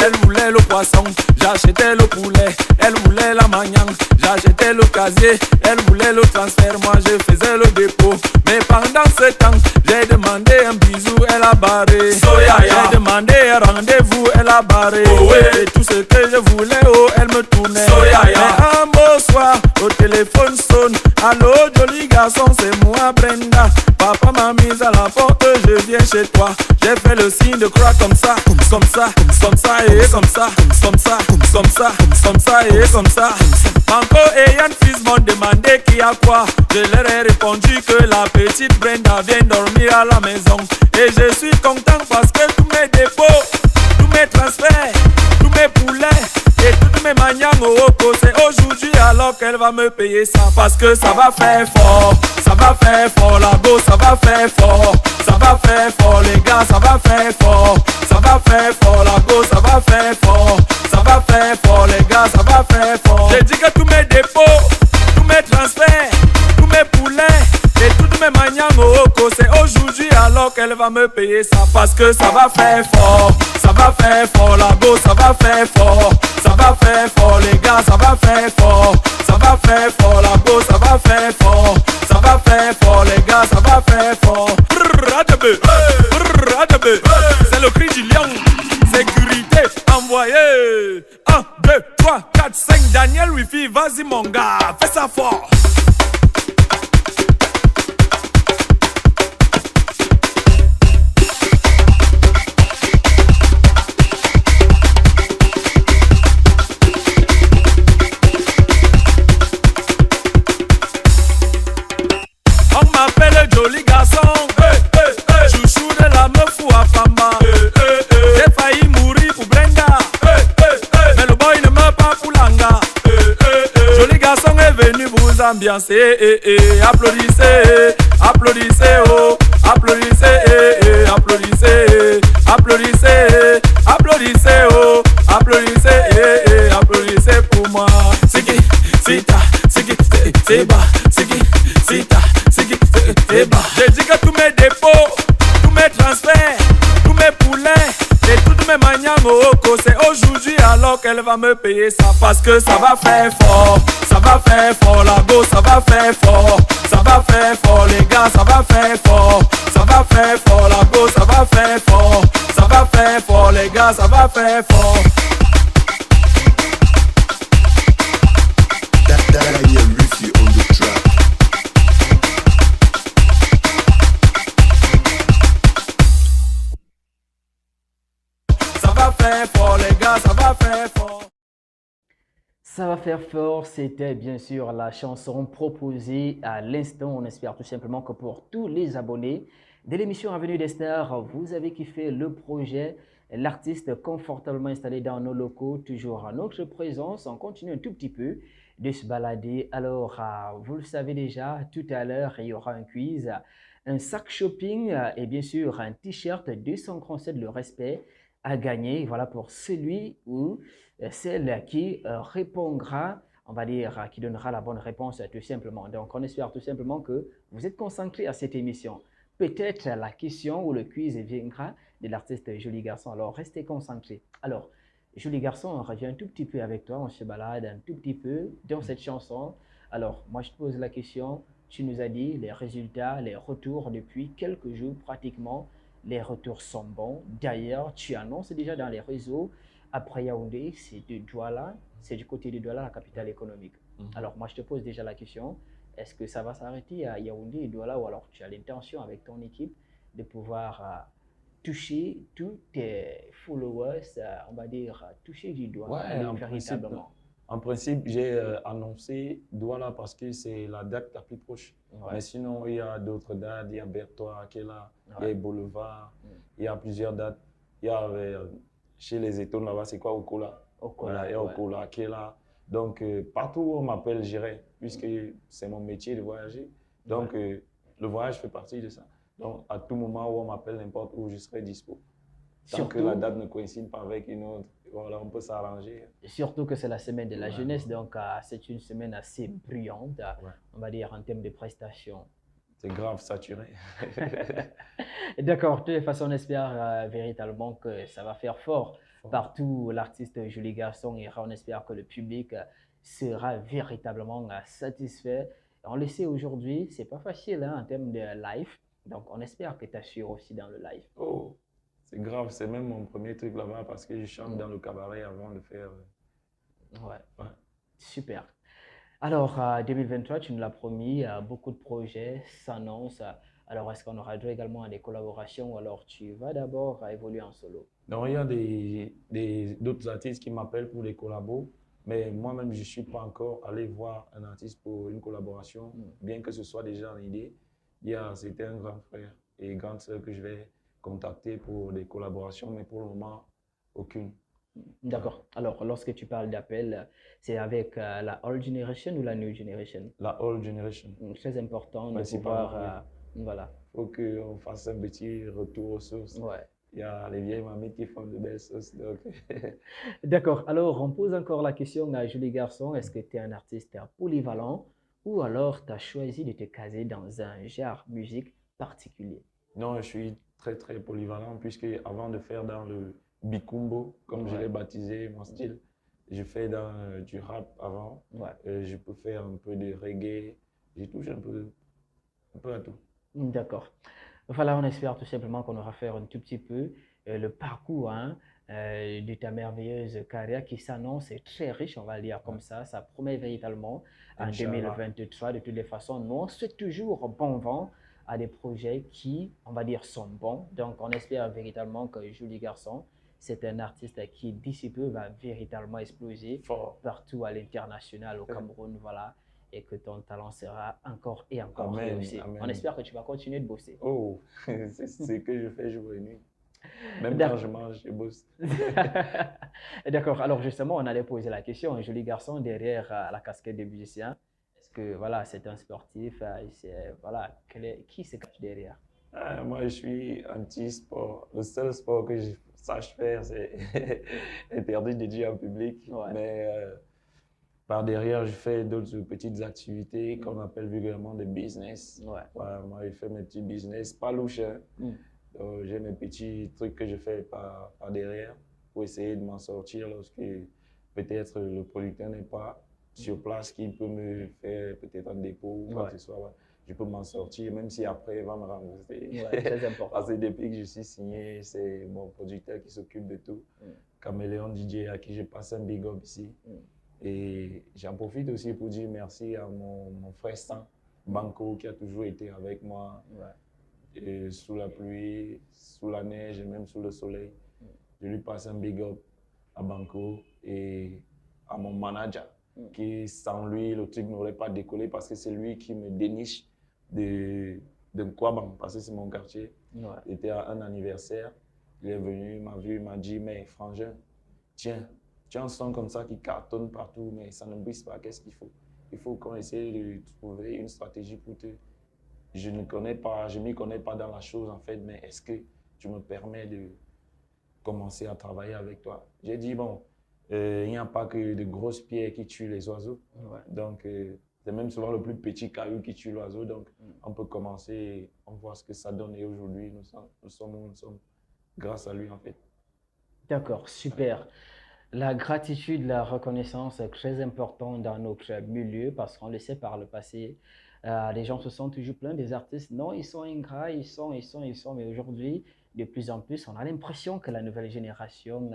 Elle voulait le poisson, j'achetais le poulet. Elle voulait la manioc, j'achetais le casier. Elle voulait le transfert, moi je faisais le dépôt. Mais pendant ce temps, j'ai demandé un bisou, elle a barré. J'ai demandé un rendez-vous, elle a barré. Et tout ce que je voulais, elle me tournait. Mais un beau soir, au téléphone sonne. Allô, joli garçon, c'est moi Brenda. Papa m'a mise à la porte, je viens chez toi. J'ai fait le signe de croix comme ça, comme ça, comme ça et comme ça, comme ça, comme ça, comme ça et comme ça. Manco et Yann Fils m'ont demandé qui a quoi. Je leur ai répondu que la petite Brenda vient dormir à la maison. Et je suis content parce que tous mes dépôts, tous mes transferts, tous mes poulets et toutes mes manières au Oko, c'est aujourd'hui alors qu'elle va me payer ça. Parce que ça va faire fort, ça va faire fort, la go, ça va faire fort, ça va faire fort, les gars, ça va faire fort, ça va faire fort, la go, ça va faire fort, ça va faire fort, les gars, ça va faire fort. J'ai dit que tous mes dépôts, tous mes transferts, tous mes poulets et toutes mes manières au Oko, c'est aujourd'hui alors qu'elle va me payer ça. Parce que ça va faire fort, ça va faire fort, la go, ça va faire fort, ça va faire fort, les gars, ça va faire fort, ça va faire fort, la go, ça va faire fort, ça va faire fort, les gars, ça va faire fort. C'est le cri du lion, sécurité envoyé. 1, 2, 3, 4, 5, Daniel Wifi, vas-y mon gars, fais ça fort. On m'appelle joli garçon, chouchou de la meuf ou à Fama. J'ai failli mourir pour Brenda, mais le boy ne meurt pas pour Langa. Joli garçon est venu vous ambiancer, applaudissez, applaudissez, oh, applaudissez, applaudissez, applaudissez, applaudissez, oh, applaudissez, applaudissez pour moi. Siki, sita, siki, seba, siki, sita. J'ai dit que tous mes dépôts, tous mes transferts, tous mes poulets et toutes mes manières au Oko, c'est aujourd'hui alors qu'elle va me payer ça. Parce que ça va faire fort, ça va faire fort, la go, ça va faire fort, ça va faire fort, les gars, ça va faire fort, ça va faire fort, la go, ça va faire fort, ça va faire fort, les gars, ça va faire fort. Daniel Wifi on the track. Ça va faire fort, les gars, ça va faire fort. Ça va faire fort, c'était bien sûr la chanson proposée à l'instant. On espère tout simplement que pour tous les abonnés de l'émission Avenue des Stars, vous avez kiffé le projet. L'artiste confortablement installé dans nos locaux, toujours à notre présence. On continue un tout petit peu de se balader. Alors, vous le savez déjà, tout à l'heure, il y aura un quiz, un sac shopping et bien sûr un t-shirt 237 le respect à gagner. Voilà pour celui ou celle qui répondra, on va dire, qui donnera la bonne réponse tout simplement. Donc, on espère tout simplement que vous êtes concentrés à cette émission. Peut-être la question ou le quiz viendra de l'artiste Joli Garçon. Alors, restez concentrés. Alors, Joli Garçon, on revient un tout petit peu avec toi. On se balade un tout petit peu dans cette chanson. Alors, moi, je te pose la question. Tu nous as dit les résultats, les retours depuis quelques jours pratiquement. Les retours sont bons. D'ailleurs, tu annonces déjà dans les réseaux, après Yaoundé, c'est de Douala, c'est du côté de Douala, la capitale économique. Alors, moi, je te pose déjà la question. Est-ce que ça va s'arrêter à Yaoundé et Douala ou alors tu as l'intention avec ton équipe de pouvoir toucher tous tes followers, on va dire, toucher du doigt véritablement? En principe, j'ai annoncé Douala parce que c'est la date la plus proche. Ouais. Mais sinon, il y a d'autres dates. Il y a Bertois qui est là, il y a Boulevard, il y a plusieurs dates. Il y a chez les étoiles là-bas, c'est quoi, Okola? Voilà, il y a Okola qui est là. Donc, partout où on m'appelle, j'irai, puisque c'est mon métier de voyager. Donc, le voyage fait partie de ça. Donc, à tout moment où on m'appelle, n'importe où, je serai dispo. Tant que la date ne coïncide pas avec une autre, voilà, on peut s'arranger. Surtout que c'est la semaine de la jeunesse, donc c'est une semaine assez bruyante, on va dire, en termes de prestations. C'est grave, saturé. D'accord, de toute façon, on espère véritablement que ça va faire fort. Partout, l'artiste Joli Garçon ira, on espère que le public sera véritablement satisfait. On le sait aujourd'hui, c'est pas facile en termes de live, donc on espère que tu assures aussi dans le live. Oh, c'est grave, c'est même mon premier truc là-bas parce que je chante dans le cabaret avant de faire. Ouais. Super. Alors, 2023, tu nous l'as promis, beaucoup de projets s'annoncent. Alors, est-ce qu'on aura droit également à des collaborations ou alors tu vas d'abord évoluer en solo? Donc, il y a d'autres artistes qui m'appellent pour des collabos, mais moi-même, je ne suis pas encore allé voir un artiste pour une collaboration, bien que ce soit déjà en idée. C'était un grand frère et grande sœur que je vais contacter pour des collaborations, mais pour le moment, aucune. D'accord. Alors, lorsque tu parles d'appel, c'est avec la old generation ou la new generation? La old generation. Très important de Principalement, pouvoir, voilà. Il faut qu'on fasse un petit retour aux sources. Ouais. Il y a les vieilles mamies qui font de belles sauces. Donc D'accord. Alors, on pose encore la question à Julie Garçon, est-ce que tu es un artiste polyvalent ou alors tu as choisi de te caser dans un genre musique particulier? Non, je suis très très polyvalent puisque avant de faire dans le bikumbo, comme je l'ai baptisé mon style, je fais dans du rap avant. Ouais. Je peux faire un peu de reggae, je touche un peu à tout. D'accord. Voilà, on espère tout simplement qu'on aura fait un tout petit peu le parcours de ta merveilleuse carrière qui s'annonce très riche, on va le dire comme ça. Ça promet véritablement en Inch'Allah. 2023. De toutes les façons, nous, on souhaite toujours bon vent à des projets qui, on va dire, sont bons. Donc, on espère véritablement que Julie Garçon, c'est un artiste qui, d'ici peu, va véritablement exploser partout à l'international, au Cameroun, voilà, et que ton talent sera encore et encore Amen, rehaussé. amen. On espère que tu vas continuer de bosser. Oh, c'est ce que je fais jour et nuit. Même quand D'accord. je mange, je bosse. D'accord. Alors justement, on allait poser la question, un joli garçon derrière la casquette de musicien. Est-ce que voilà, c'est un sportif, voilà, qui se cache derrière? Moi, je suis anti-sport. Le seul sport que je sache faire, c'est interdit de dire en public. Ouais. Mais par derrière, je fais d'autres petites activités qu'on appelle vulgairement des business. Ouais. Moi, je fais mes petits business, pas louche. J'ai mes petits trucs que je fais par derrière pour essayer de m'en sortir lorsque peut-être le producteur n'est pas sur place, qui peut me faire peut-être un dépôt ou quoi que ce soit. Je peux m'en sortir, même si après il va me rembourser. Ouais, très important. Parce que depuis que je suis signé, c'est mon producteur qui s'occupe de tout. Caméléon DJ, à qui je passe un big up ici. Et j'en profite aussi pour dire merci à mon frère San Banco qui a toujours été avec moi sous la pluie, sous la neige et même sous le soleil. Je lui passe un big up à Banco et à mon manager qui, sans lui, le truc n'aurait pas décollé parce que c'est lui qui me déniche de Nkwaban, parce que c'est mon quartier. C'était à un anniversaire. Il est venu, il m'a vu, il m'a dit, mais frangin, tiens, tu as un son comme ça qui cartonne partout, mais ça ne brise pas, qu'est-ce qu'il faut? Il faut qu'on essaie de trouver une stratégie pour te... Je ne connais pas, je ne m'y connais pas dans la chose en fait, mais est-ce que tu me permets de commencer à travailler avec toi? J'ai dit, bon, il n'y a pas que de grosses pierres qui tuent les oiseaux. Donc, c'est même souvent le plus petit caillou qui tue l'oiseau. Donc, on peut commencer et on voit ce que ça donne. Et aujourd'hui, nous sommes où nous sommes grâce à lui en fait. D'accord, super. La gratitude, la reconnaissance est très importante dans notre milieu parce qu'on le sait par le passé. Les gens se sentent toujours plaints des artistes. Non, ils sont ingrats, ils sont. Mais aujourd'hui, de plus en plus, on a l'impression que la nouvelle génération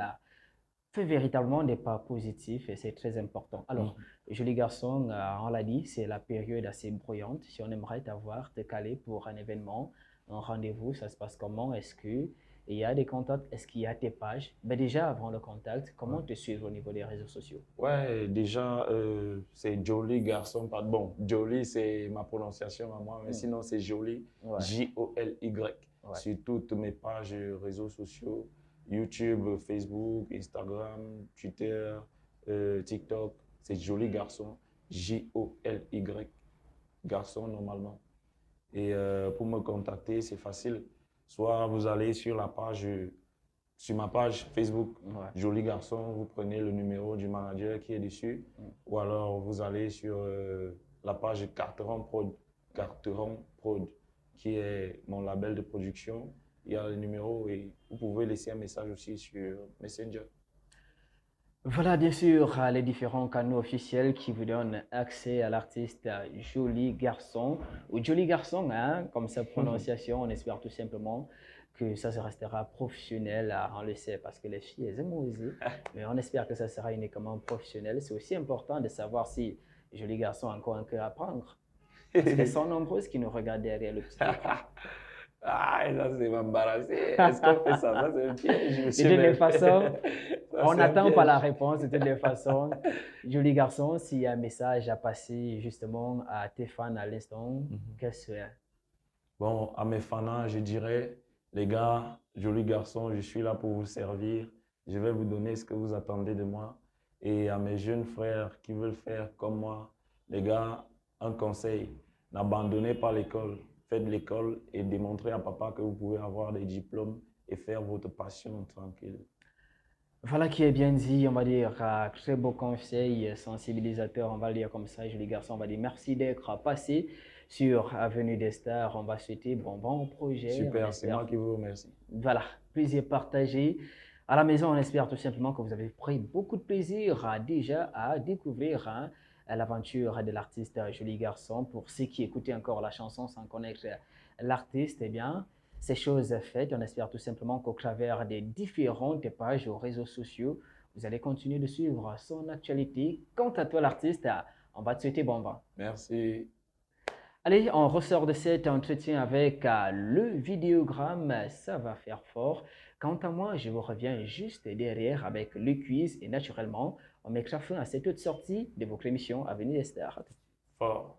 fait véritablement des pas positifs et c'est très important. Alors, joli garçon, on l'a dit, c'est la période assez bruyante. Si on aimerait t'avoir, te caler pour un événement, un rendez-vous, ça se passe comment? Est-ce qu'il y a des contacts? Est-ce qu'il y a tes pages? Ben déjà, avant le contact, comment te suivre au niveau des réseaux sociaux? Ouais, déjà, c'est Joli Garçon. Bon, Joli, c'est ma prononciation à moi, mais sinon, c'est Joli, J-O-L-Y. Sur toutes mes pages réseaux sociaux, YouTube, Facebook, Instagram, Twitter, TikTok, c'est Joli Garçon, J-O-L-Y, garçon normalement. Et pour me contacter, c'est facile. Soit vous allez sur ma page Facebook, Joli Garçon, vous prenez le numéro du manager qui est dessus, ou alors vous allez sur la page Carteron Prod, qui est mon label de production. Il y a le numéro et vous pouvez laisser un message aussi sur Messenger. Voilà, bien sûr, les différents canaux officiels qui vous donnent accès à l'artiste Joli Garçon, ou Joli Garçon, hein, comme sa prononciation. On espère tout simplement que ça se restera professionnel, on le sait, parce que les filles, elles aiment oser, mais on espère que ça sera uniquement professionnel. C'est aussi important de savoir si Joli garçon, encore un cœur à prendre. Parce qu'elles sont nombreuses qui nous regardent derrière le petit écran. Ah, ça c'est m'embarrasser. Est-ce qu'on fait ça? Ça c'est un piège. De toutes les façons, on c'est un n'attend pas piège. la réponse. De toutes les façons, joli garçon, s'il y a un message à passer justement à tes fans à l'instant, quel serait? Bon, à mes fans, je dirais, les gars, joli garçon, je suis là pour vous servir. Je vais vous donner ce que vous attendez de moi. Et à mes jeunes frères qui veulent faire comme moi, les gars, un conseil, n'abandonnez pas l'école. Faites l'école et démontrez à papa que vous pouvez avoir des diplômes et faire votre passion tranquille. Voilà qui est bien dit, on va dire, très beau conseil, sensibilisateur, on va le dire comme ça, joli garçon, on va dire merci d'être passé sur Avenue des Stars, on va souhaiter bon projet. Super, c'est moi qui vous remercie. Voilà, plaisir partagé. À la maison, on espère tout simplement que vous avez pris beaucoup de plaisir déjà à découvrir l'aventure de l'artiste Joli Garçon. Pour ceux qui écoutaient encore la chanson sans connaître l'artiste, eh bien, c'est chose faite. On espère tout simplement qu'au travers des différentes pages aux réseaux sociaux, vous allez continuer de suivre son actualité. Quant à toi, l'artiste, on va te souhaiter bon vent. Merci. Allez, on ressort de cet entretien avec le vidéogramme. Ça va faire fort. Quant à moi, je vous reviens juste derrière avec le quiz et naturellement, on mettra fin à cette autre sortie de votre émission Avenue des Stars. Fort.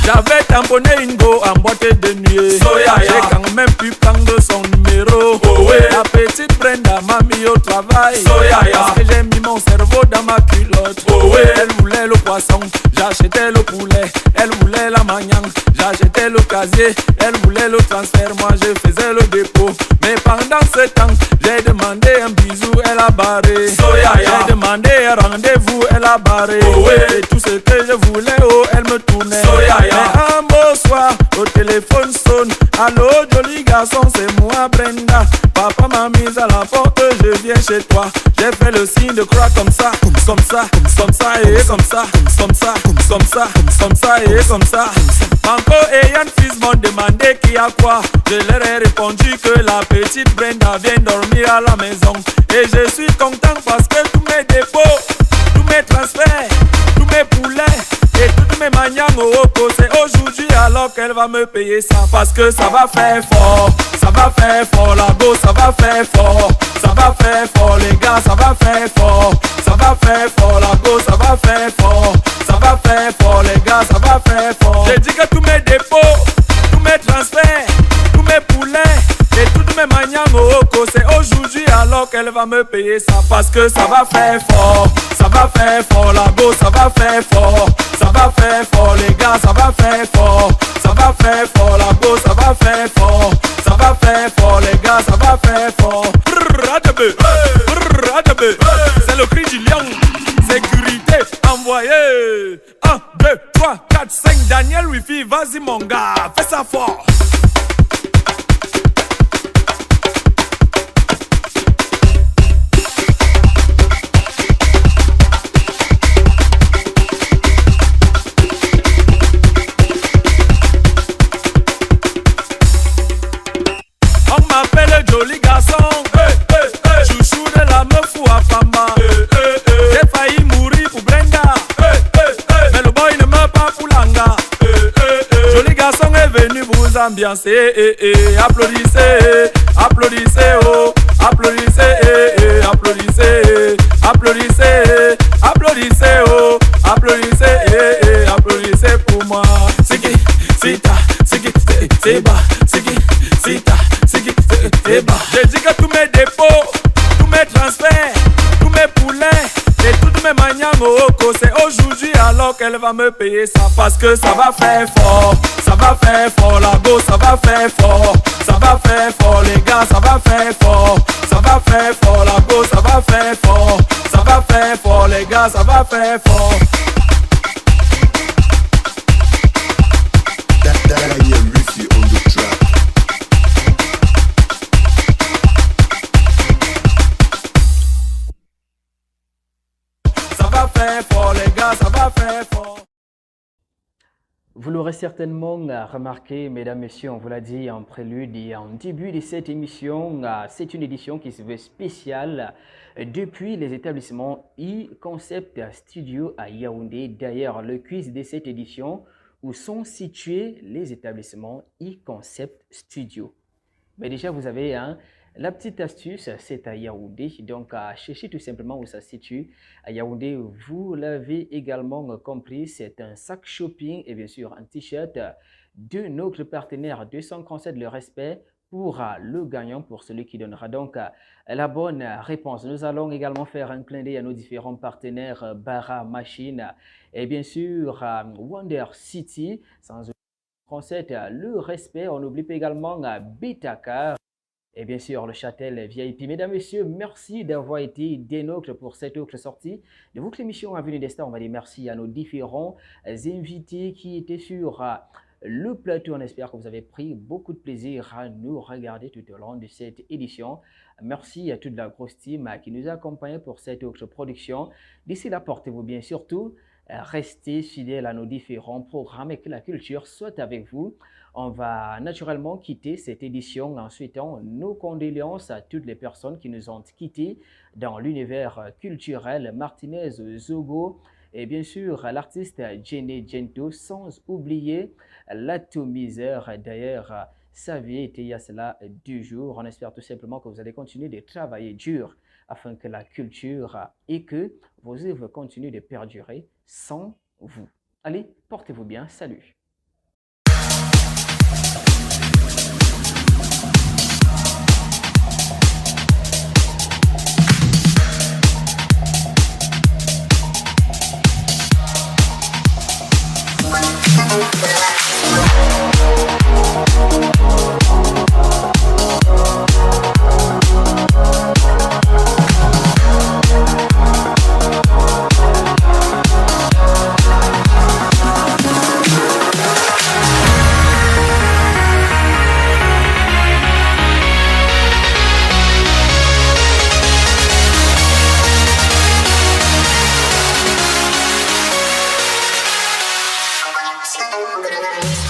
J'avais tamponné une go en boîte de nuit. J'ai quand même pu prendre son numéro. La petite Brenda m'a mis au travail. Parce que j'ai mis mon cerveau dans ma culotte. Elle voulait le poisson, j'achetais le poulet. Elle voulait la manioc, j'achetais le casier. Elle voulait le transfert, moi je faisais le dépôt. Mais pendant ce temps, j'ai demandé un bisou, elle a barré. J'ai demandé un rendez-vous, elle a barré. Et tout ce que je voulais, elle me tournait. Mais un beau soir, au téléphone sonne. Allô, joli garçon, c'est moi Brenda. Papa m'a mise à la porte, je viens chez toi. J'ai fait le signe de croix comme ça, comme ça, comme ça et comme ça, comme ça, comme ça, comme ça et comme ça. Manco et Yann fils m'ont demandé qui a quoi. Je leur ai répondu que la petite Brenda vient dormir à la maison. Et je suis content parce que tous mes dépôts, tous mes transferts, tous mes poulets et toutes mes manières au Oko, c'est aujourd'hui alors qu'elle va me payer ça. Parce que ça va faire fort, ça va faire fort, la go, ça va faire fort, ça va faire fort, les gars, ça va faire fort, ça va faire fort, la go, ça va faire fort, ça va faire fort, les gars, ça va faire fort. J'ai dit que tous mes dépôts, tous mes transferts, tous mes poulets et toutes mes manières au Oko, c'est aujourd'hui alors qu'elle va me payer ça. Parce que ça va faire fort, ça va faire fort, la go, ça va faire fort, ça va faire fort, les gars, ça va faire fort, ça va faire fort, la go, ça va faire fort, ça va faire fort, les gars, ça va faire fort. C'est le cri du lion. Sécurité envoyé. 1, 2, 3, 4, 5. Daniel Wifi, vas-y mon gars, fais ça fort. On m'appelle joli garçon, chouchou de la meuf ou à fama. J'ai failli mourir pour Brenda, mais le boy ne meurt pas pour Langa. Joli garçon est venu vous ambiancer. Applaudissez, applaudissez, oh, applaudissez, applaudissez, applaudissez, applaudissez, oh, applaudissez, applaudissez pour moi. C'est qui, c'est ta, c'est qui, c'est bas, c'est qui, c'est ta. J'ai dit que tous mes dépôts, tous mes transferts, tous mes poulets et toutes mes manières au Oko, c'est aujourd'hui alors qu'elle va me payer ça. Parce que ça va faire fort, ça va faire fort, la go, ça va faire fort, ça va faire fort, les gars, ça va faire fort, ça va faire fort, la go, ça va faire fort, ça va faire fort, les gars, ça va faire fort. certainement remarqué, mesdames, messieurs, on vous l'a dit en prélude et en début de cette émission, c'est une édition qui se veut spéciale depuis les établissements e-Concept Studio à Yaoundé. D'ailleurs, le quiz de cette édition, où sont situés les établissements e-Concept Studio? Mais déjà, vous avez la petite astuce, c'est à Yaoundé. Donc, cherchez tout simplement où ça se situe. À Yaoundé, vous l'avez également compris, c'est un sac shopping et bien sûr un t-shirt de notre partenaire 237 Le Respect pour le gagnant, pour celui qui donnera donc la bonne réponse. Nous allons également faire un clin d'œil à nos différents partenaires Bara Machine et bien sûr Wonder City, sans oublier 37 Le Respect. On n'oublie pas également Betacar. Et bien sûr, le Châtel VIP. Mesdames, Messieurs, merci d'avoir été des nôtres pour cette autre sortie. De vous que l'émission Avenue des Stars, on va dire merci à nos différents invités qui étaient sur le plateau. On espère que vous avez pris beaucoup de plaisir à nous regarder tout au long de cette édition. Merci à toute la grosse team qui nous a accompagnés pour cette autre production. D'ici là, portez-vous bien, surtout. Restez fidèles à nos différents programmes et que la culture soit avec vous. On va naturellement quitter cette édition en souhaitant nos condoléances à toutes les personnes qui nous ont quittés dans l'univers culturel, Martinez Zogo et bien sûr l'artiste Jenny Gento, sans oublier l'atomiseur. D'ailleurs, sa vie était il y a cela 2 jours. On espère tout simplement que vous allez continuer de travailler dur afin que la culture et que vos œuvres continuent de perdurer sans vous. Allez, portez-vous bien. Salut. Thank you.